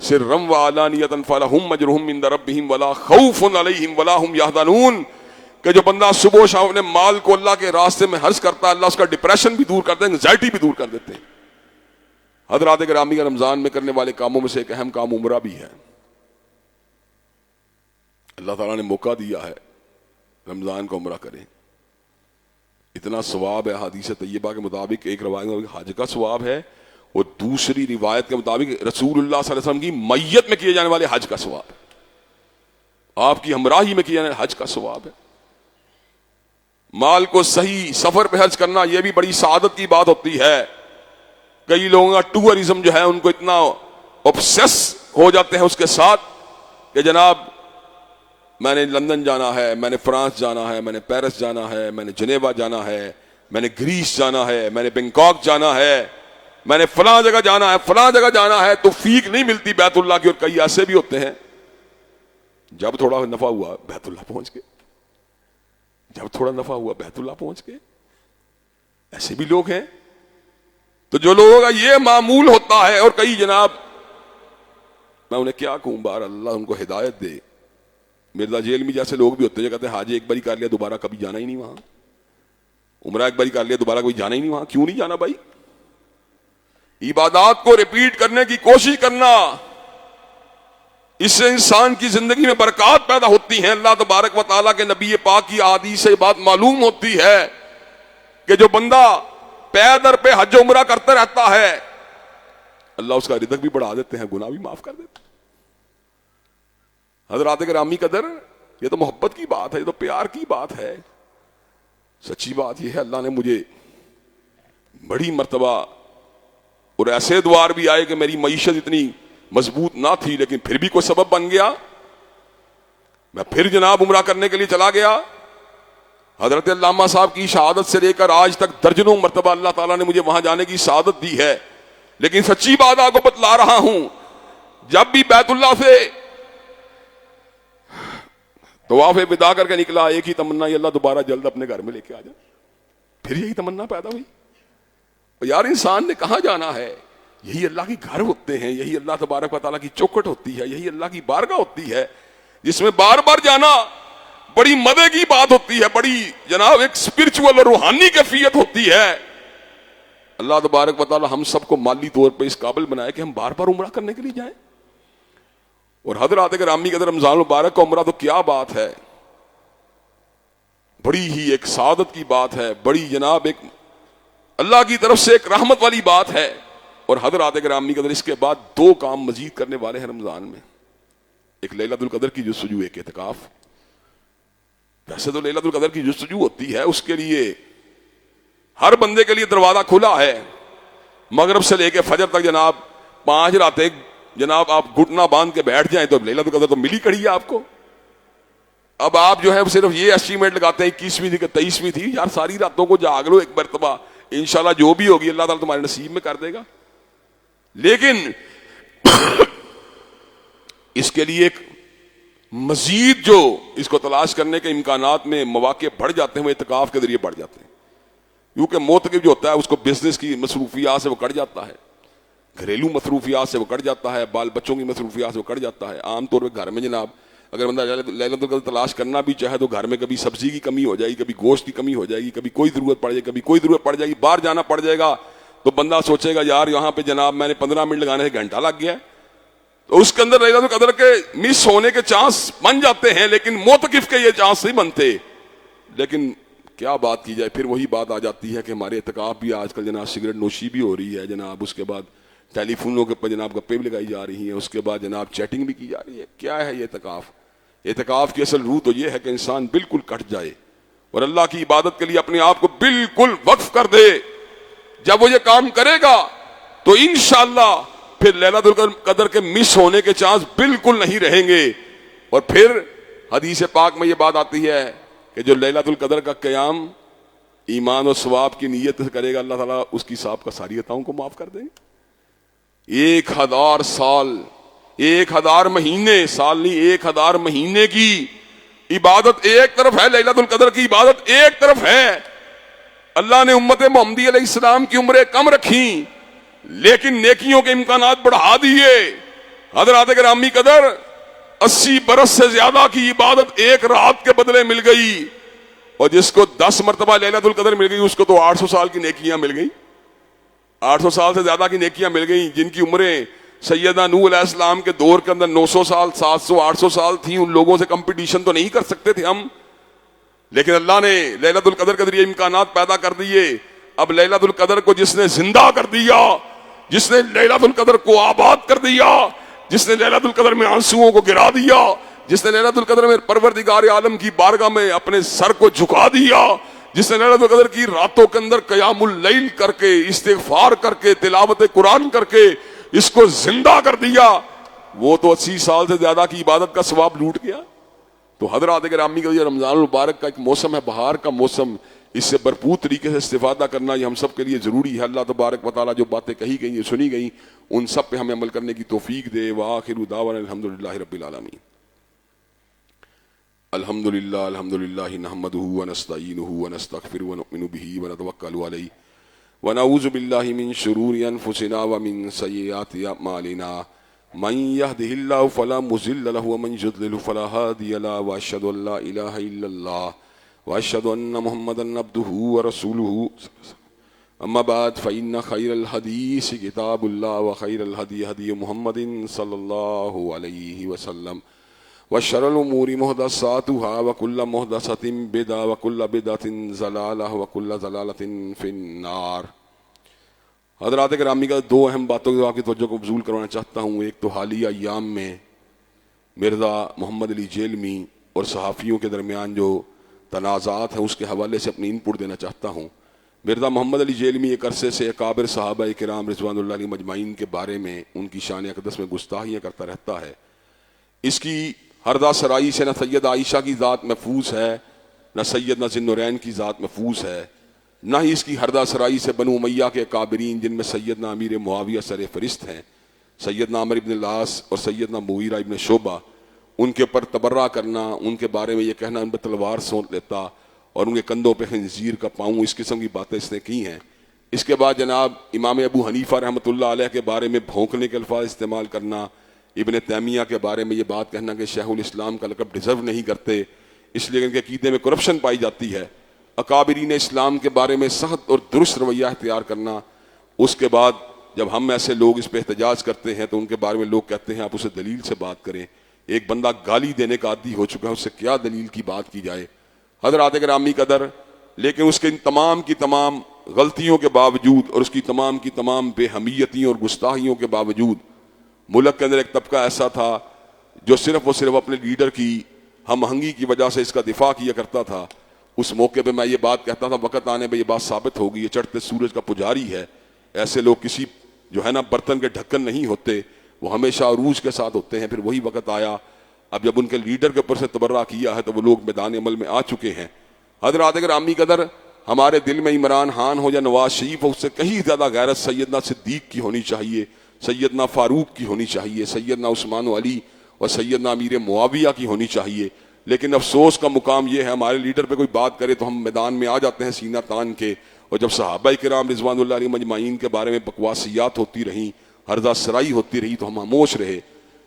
سرا وعلانیۃ فلہم اجرہم عند ربہم ولا خوف علیہم ولا هم يحزنون، کہ جو بندہ صبح و شام اپنے مال کو اللہ کے راستے میں خرچ کرتا ہے، اللہ اس کا ڈپریشن بھی دور کرتے ہیں، انگزائٹی بھی دور کر دیتے ہیں۔ حضرات گرامی کا رمضان میں کرنے والے کاموں میں سے ایک اہم کام عمرہ بھی ہے. اللہ تعالیٰ نے موقع دیا ہے رمضان کو عمرہ کریں. اتنا ثواب ہے حدیث طیبہ کے مطابق. ایک روایت میں حج کا ثواب ہے اور دوسری روایت کے مطابق رسول اللہ صلی اللہ علیہ وسلم کی میت میں کیے جانے والے حج کا ثواب ہے. آپ کی ہمراہی میں کیے جانے والے حج کا ثواب ہے. مال کو صحیح سفر پہ خرچ کرنا یہ بھی بڑی سعادت کی بات ہوتی ہے. کئی لوگوں کا ٹورزم جو ہے ان کو اتنا اوبسیس ہو جاتے ہیں اس کے ساتھ کہ جناب میں نے لندن جانا ہے, میں نے فرانس جانا ہے, میں نے پیرس جانا ہے, میں نے جنیوا جانا ہے, میں نے گریس جانا ہے, میں نے بینکاک جانا ہے, میں نے فلاں جگہ جانا ہے, فلاں جگہ جانا ہے. تو فیق نہیں ملتی بیت اللہ کی. اور کئی ایسے بھی ہوتے ہیں جب تھوڑا نفع ہوا بیت اللہ پہنچ گئے, جب تھوڑا نفع ہوا بیت اللہ پہنچ گئے. ایسے بھی لوگ ہیں. تو جو لوگوں کا یہ معمول ہوتا ہے, اور کئی جناب میں انہیں کیا کہوں, بار اللہ ان کو ہدایت دے. مرزا جیل میں جیسے لوگ بھی ہوتے ہیں جو کہتے ہیں حاجی ایک باری کر لیا دوبارہ کبھی جانا ہی نہیں وہاں, عمرہ ایک باری کر لیا دوبارہ کبھی جانا ہی نہیں وہاں. کیوں نہیں جانا بھائی؟ عبادات کو ریپیٹ کرنے کی کوشش کرنا, اس سے انسان کی زندگی میں برکات پیدا ہوتی ہیں. اللہ تبارک و تعالیٰ کے نبی پاک کی احادیث سے بات معلوم ہوتی ہے کہ جو بندہ پے در پہ حج و عمرہ کرتا رہتا ہے اللہ اس کا رزق بھی بڑھا دیتے ہیں, گناہ بھی معاف کر دیتے ہیں. حضرات گرامی قدر, یہ تو محبت کی بات ہے, یہ تو پیار کی بات ہے. سچی بات یہ ہے اللہ نے مجھے بڑی مرتبہ اور ایسے دوار بھی آئے کہ میری معیشت اتنی مضبوط نہ تھی لیکن پھر بھی کوئی سبب بن گیا, میں پھر جناب عمرہ کرنے کے لیے چلا گیا. حضرت علامہ صاحب کی شہادت سے لے کر آج تک درجنوں مرتبہ اللہ تعالیٰ نے مجھے وہاں جانے کی سعادت دی ہے. لیکن سچی بات آپ کو بتلا رہا ہوں, جب بھی بیت اللہ سے طواف وداع کر کے نکلا ایک ہی تمنا, یہ اللہ دوبارہ جلد اپنے گھر میں لے کے آ جائے. پھر یہی تمنا پیدا ہوئی. یار انسان نے کہاں جانا ہے؟ یہی اللہ کے گھر ہوتے ہیں, یہی اللہ تبارک و تعالیٰ کی چوکھٹ ہوتی ہے, یہی اللہ کی بارگاہ ہوتی ہے جس میں بار بار جانا بڑی مزے کی بات ہوتی ہے, بڑی جناب ایک اسپرچول اور روحانی کیفیت ہوتی ہے. اللہ تبارک و تعالیٰ ہم سب کو مالی طور پہ اس قابل بنائے کہ ہم بار بار عمرہ کرنے کے لیے جائیں. اور حضرات گرامی قدر رمضان مبارک کا عمرہ تو کیا بات ہے, بڑی ہی ایک سعادت کی بات ہے, بڑی جناب ایک اللہ کی طرف سے ایک رحمت والی بات ہے. اور حضرات گرامی قدر اس کے بعد دو کام مزید کرنے والے ہیں رمضان میں. ایک لیلۃ القدر کی جستجو, ایک اعتکاف. ویسے تو لیلۃ القدر کی جستجو ہوتی ہے, اس کے لیے ہر بندے کے لیے دروازہ کھلا ہے. مغرب سے لے کے فجر تک جناب 5 راتیں جناب آپ گھٹنا باندھ کے بیٹھ جائیں تو لیلۃ القدر تو ملی کڑی ہے آپ کو. اب آپ جو ہے صرف یہ ایسٹیمیٹ لگاتے ہیں 21ویں تھی کہ 23ویں تھی. یار ساری راتوں کو جاگ لو ایک مرتبہ, انشاءاللہ جو بھی ہوگی اللہ تعالیٰ تمہارے نصیب میں کر دے گا. لیکن اس کے لیے ایک مزید جو اس کو تلاش کرنے کے امکانات میں مواقع بڑھ جاتے ہیں وہ اعتکاف کے ذریعے بڑھ جاتے ہیں. کیونکہ معتکف جو ہوتا ہے اس کو بزنس کی مصروفیات سے وہ کٹ جاتا ہے, گھریلو مصروفیات سے وہ کٹ جاتا ہے, بال بچوں کی مصروفیات سے وہ کٹ جاتا ہے. عام طور پہ گھر میں جناب اگر بندہ لیلۃ القدر تلاش کرنا بھی چاہے تو گھر میں کبھی سبزی کی کمی ہو جائے گی, کبھی گوشت کی کمی ہو جائے گی, کبھی کوئی ضرورت پڑ جائے گی, کبھی کوئی ضرورت پڑ جائے گی, باہر جانا پڑ جائے گا تو بندہ سوچے گا یار یہاں پہ جناب میں نے 15 منٹ لگانے سے گھنٹہ لگ گیا. تو اس کے اندر لیلۃ القدر کے مس ہونے کے چانس بن جاتے ہیں, لیکن معتکف کے یہ چانس نہیں بنتے. لیکن کیا بات کی جائے, پھر وہی بات آ جاتی ہے کہ ہمارے اعتکاف بھی آج کل جناب سگریٹ نوشی بھی ہو رہی ہے جناب, اس کے بعد ٹیلی فونوں کے اوپر جناب گپے بھی لگائی جا رہی ہیں, اس کے بعد جناب چیٹنگ بھی کی جا رہی ہے. کیا ہے یہ اعتکاف؟ اعتکاف کی اصل روح تو یہ ہے کہ انسان بالکل کٹ جائے اور اللہ کی عبادت کے لیے اپنے آپ کو بالکل وقف کر دے. جب وہ یہ کام کرے گا تو انشاءاللہ پھر لیلۃ القدر کے مس ہونے کے چانس بالکل نہیں رہیں گے. اور پھر حدیث پاک میں یہ بات آتی ہے کہ جو لیلۃ القدر کا قیام ایمان و ثواب کی نیت سے کرے گا اللہ تعالیٰ اس کی صاحب کا ساری خطاؤں کو معاف کر دیں گے. 1000 سال 1000 مہینے, سال نہیں 1000 مہینے کی عبادت ایک طرف ہے, لیلۃ القدر کی عبادت ایک طرف ہے. اللہ نے امت محمدی علیہ السلام کی عمریں کم رکھیں لیکن نیکیوں کے امکانات بڑھا دیے. حضرات گرامی قدر 80 برس سے زیادہ کی عبادت ایک رات کے بدلے مل گئی, اور جس کو 10 مرتبہ لیلۃ القدر مل گئی اس کو تو 800 سال کی نیکیاں مل گئی. 800 سال سے زیادہ کی نیکیاں مل گئیں. جن کی عمریں سیدنا نوح علیہ السلام کے دور کے اندر 900 سال 700 800 سال تھیں, ان لوگوں سے کمپٹیشن تو نہیں کر سکتے تھے ہم, لیکن اللہ نے لیلۃ القدر کے ذریعے امکانات پیدا کر دیے. اب لیلۃ القدر کو جس نے زندہ کر دیا, جس نے لیلۃ القدر کو آباد کر دیا, جس نے لیلۃ القدر میں آنسوؤں کو گرا دیا, جس نے لیلۃ القدر میں پروردگار عالم کی بارگاہ میں اپنے سر کو جھکا دیا, جس نے لیلۃ القدر کی راتوں کے اندر قیام اللیل کر کے, استغفار کر کے, تلاوت قرآن کر کے اس کو زندہ کر دیا, وہ تو 80 سال سے زیادہ کی عبادت کا ثواب لوٹ گیا. تو حضرات گرامی کا یہ رمضان المبارک کا ایک موسم ہے, بہار کا موسم, اس سے بھرپور طریقے سے استفادہ کرنا یہ ہم سب کے لیے ضروری ہے. اللہ تبارک و تعالیٰ جو باتیں کہی گئی سنی گئیں ان سب پہ ہمیں عمل کرنے کی توفیق دے. وآخر دعوانا الحمدللہ رب العالمین. الحمدللہ نحمده ونستعینه ونستغفره ونؤمن به ونتوکل علیہ ونعوذ باللہ من شرور انفسنا ومن سیئات اعمالنا من يهده الله فلا مضل له ومن يضلل فلا هادي له واشهد ان لا اله الا الله واشهد ان محمدا عبده ورسوله. اما بعد فان خير الحديث كتاب الله وخير الهدي هدي محمد صلى الله عليه وسلم وشر الامور محدثاتها وكل محدثة بدعة وكل بدعة ضلالة وكل ضلالة في النار. حضرات گرامی کا دو اہم باتوں کی آپ کی توجہ کو مبذول کروانا چاہتا ہوں. ایک تو حالیہ ایام میں مرزا محمد علی جیلمی اور صحافیوں کے درمیان جو تنازعات ہیں اس کے حوالے سے اپنی ان پٹ دینا چاہتا ہوں. مرزا محمد علی جیلمی ایک عرصے سے اکابر صحابہ کرام رضوان اللہ علیہ مجمعین کے بارے میں ان کی شان اقدس میں گستاخیاں کرتا رہتا ہے. اس کی ہردہ سرائی سے نہ سید عائشہ کی ذات محفوظ ہے, نہ سیدنا ذی النورین کی ذات محفوظ ہے, نہ ہی اس کی ہردہ سرائی سے بنو امیہ کے اکابرین جن میں سیدنا امیر معاویہ سر فہرست ہیں, سیدنا عمر ابن العاص اور سیدنا مغیرہ ابن شعبہ, ان کے پر تبرہ کرنا, ان کے بارے میں یہ کہنا ان پہ تلوار سونت لیتا اور ان کے کندھوں پہ خنزیر کا پاؤں, اس قسم کی باتیں اس نے کی ہیں. اس کے بعد جناب امام ابو حنیفہ رحمۃ اللہ علیہ کے بارے میں بھونکنے کے الفاظ استعمال کرنا, ابن تیمیہ کے بارے میں یہ بات کہنا کہ شیخ الاسلام کا لقب ڈیزرو نہیں کرتے اس لیے کہ ان کے عقیدے میں کرپشن پائی جاتی ہے. اکابرین اسلام کے بارے میں سخت اور درست رویہ اختیار کرنا. اس کے بعد جب ہم ایسے لوگ اس پہ احتجاج کرتے ہیں تو ان کے بارے میں لوگ کہتے ہیں آپ اسے دلیل سے بات کریں. ایک بندہ گالی دینے کا عادی ہو چکا ہے, اس سے کیا دلیل کی بات کی جائے. حضرات گرامی قدر, لیکن اس کے ان تمام کی تمام غلطیوں کے باوجود اور اس کی تمام بے حمیتیوں اور گستاخیوں کے باوجود ملک کے اندر ایک طبقہ ایسا تھا جو صرف اپنے لیڈر کی ہم آہنگی کی وجہ سے اس کا دفاع کیا کرتا تھا. اس موقع پہ میں یہ بات کہتا تھا وقت آنے پہ یہ بات ثابت ہوگی, یہ چڑھتے سورج کا پجاری ہے. ایسے لوگ کسی جو ہے نا برتن کے ڈھکن نہیں ہوتے, وہ ہمیشہ عروج کے ساتھ ہوتے ہیں. پھر وہی وقت آیا اب جب ان کے لیڈر کے اوپر سے تبرہ کیا ہے تو وہ لوگ میدان عمل میں آ چکے ہیں. حضرات گرامی قدر, ہمارے دل میں عمران خان ہو یا نواز شریف ہو, اس سے کہیں زیادہ غیرت سیدنا صدیق کی ہونی چاہیے, سیدنا فاروق کی ہونی چاہیے, سیدنا عثمان و علی اور سیدنا امیر معاویہ کی ہونی چاہیے. لیکن افسوس کا مقام یہ ہے ہمارے لیڈر پہ کوئی بات کرے تو ہم میدان میں آ جاتے ہیں سینہ تان کے, اور جب صحابہ کرام رضوان اللہ علیہ مجمعین کے بارے میں بکواسیات ہوتی رہیں, ہردہ سرائی ہوتی رہی تو ہم خاموش رہے.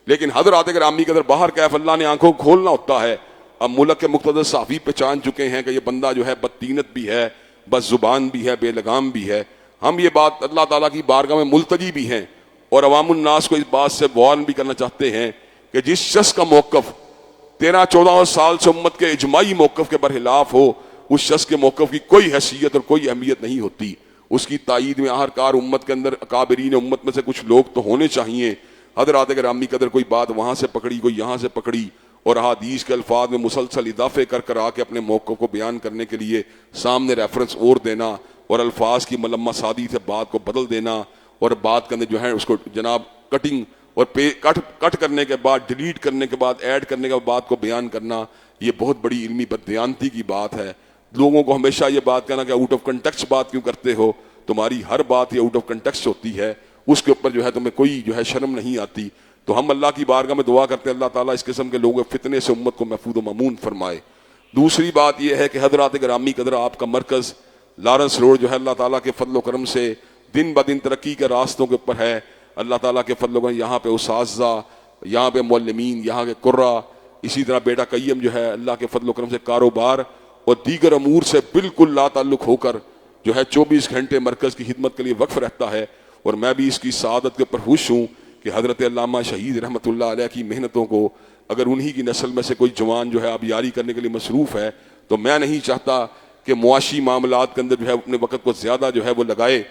لیکن حضرات گرامی کے اندر باہر کیف اللہ نے آنکھوں کو کھولنا ہوتا ہے. اب ملک کے مقتدر صحافی پہچان چکے ہیں کہ یہ بندہ جو ہے بدتینت بھی ہے, بد زبان بھی ہے, بے لگام بھی ہے. ہم یہ بات اللہ تعالیٰ کی بارگاہ میں ملتجی بھی ہیں اور عوام الناس کو اس بات سے وارن بھی کرنا چاہتے ہیں کہ جس شخص کا موقف 13-14 سال سے امت کے اجماعی موقف کے برخلاف ہو, اس شخص کے موقف کی کوئی حیثیت اور کوئی اہمیت نہیں ہوتی. اس کی تائید میں آخرکار امت کے اندر اکابرین امت میں سے کچھ لوگ تو ہونے چاہیے. حضرات گرامی قدر, کوئی بات وہاں سے پکڑی کوئی یہاں سے پکڑی اور احادیث کے الفاظ میں مسلسل اضافے کر آ کے اپنے موقف کو بیان کرنے کے لیے سامنے ریفرنس اور دینا اور الفاظ کی ملمہ سادی سے بات کو بدل دینا اور بات کے اندر جو ہے اس کو جناب کٹنگ اور کٹ کرنے کے بعد ڈیلیٹ کرنے کے بعد ایڈ کرنے کے بعد کو بیان کرنا, یہ بہت بڑی علمی بددیانتی کی بات ہے. لوگوں کو ہمیشہ یہ بات کہنا کہ آؤٹ آف کنٹیکسٹ بات کیوں کرتے ہو, تمہاری ہر بات یہ آؤٹ آف کنٹیکسٹ ہوتی ہے, اس کے اوپر جو ہے تمہیں کوئی جو ہے شرم نہیں آتی. تو ہم اللہ کی بارگاہ میں دعا کرتے ہیں اللہ تعالیٰ اس قسم کے لوگوں فتنے سے امت کو محفوظ و مامون فرمائے. دوسری بات یہ ہے کہ حضرات گرامی قدر, آپ کا مرکز لارنس روڈ جو ہے اللہ تعالیٰ کے فضل و کرم سے دن بدن ترقی کے راستوں کے اوپر ہے. اللہ تعالیٰ کے فضل و کرم, یہاں پہ اساتذہ, یہاں پہ معلمین, یہاں کے قرہ, اسی طرح بیٹا قیم جو ہے اللہ کے فضل و کرم سے کاروبار اور دیگر امور سے بالکل لا تعلق ہو کر جو ہے 24 گھنٹے مرکز کی خدمت کے لیے وقف رہتا ہے، اور میں بھی اس کی سعادت کے اوپر خوش ہوں کہ حضرت علامہ شہید رحمۃ اللہ علیہ کی محنتوں کو اگر انہی کی نسل میں سے کوئی جوان جو ہے اب یاری کرنے کے لیے مصروف ہے، تو میں نہیں چاہتا کہ معاشی معاملات کے اندر جو ہے اپنے وقت کو زیادہ جو ہے وہ لگائے۔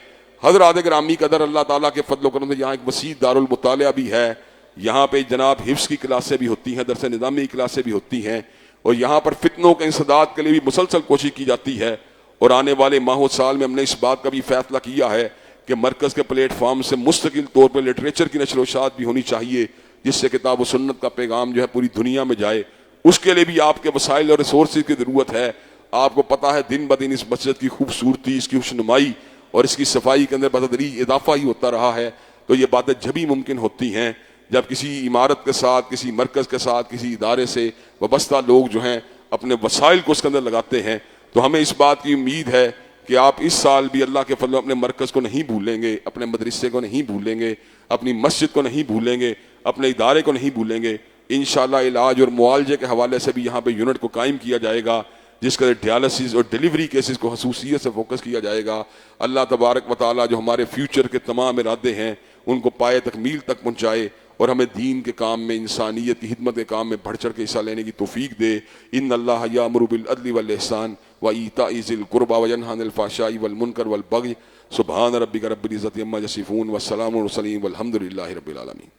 حضرات گرامی قدر، اللہ تعالیٰ کے فضل و کرم سے یہاں ایک وسیع دارالمطالعہ بھی ہے، یہاں پہ جناب حفظ کی کلاسیں بھی ہوتی ہیں، درس نظامی کی کلاسیں بھی ہوتی ہیں، اور یہاں پر فتنوں کے انسداد کے لیے بھی مسلسل کوشش کی جاتی ہے، اور آنے والے ماہ و سال میں ہم نے اس بات کا بھی فیصلہ کیا ہے کہ مرکز کے پلیٹ فارم سے مستقل طور پر لٹریچر کی نشر و اشاعت بھی ہونی چاہیے، جس سے کتاب و سنت کا پیغام جو ہے پوری دنیا میں جائے۔ اس کے لیے بھی آپ کے وسائل اور ریسورسز کی ضرورت ہے۔ آپ کو پتہ ہے دن بدن اس مسجد کی خوبصورتی، اس کی خوشنمائی اور اس کی صفائی کے اندر بتدریج اضافہ ہی ہوتا رہا ہے، تو یہ باتیں جبھی ممکن ہوتی ہیں جب کسی عمارت کے ساتھ، کسی مرکز کے ساتھ، کسی ادارے سے وابستہ لوگ جو ہیں اپنے وسائل کو اس کے اندر لگاتے ہیں۔ تو ہمیں اس بات کی امید ہے کہ آپ اس سال بھی اللہ کے فضل اپنے مرکز کو نہیں بھولیں گے، اپنے مدرسے کو نہیں بھولیں گے، اپنی مسجد کو نہیں بھولیں گے، اپنے ادارے کو نہیں بھولیں گے۔ انشاءاللہ علاج اور معالجے کے حوالے سے بھی یہاں پہ یونٹ کو قائم کیا جائے گا، جس کا ڈیالسس اور ڈیلیوری کیسز کو خصوصیت سے فوکس کیا جائے گا۔ اللہ تبارک و تعالیٰ جو ہمارے فیوچر کے تمام ارادے ہیں ان کو پائے تکمیل تک پہنچائے، اور ہمیں دین کے کام میں، انسانیت کی خدمت کے کام میں بڑھ چڑھ کے حصہ لینے کی توفیق دے۔ ان اللہ یامر بالعدل والاحسان وایتاء ذی القربى وینہی عن الفحشاء والمنکر والبغی سبحان ربک رب العزۃ عما یصفون والسلام علی المرسلین والحمد للہ رب العالمین۔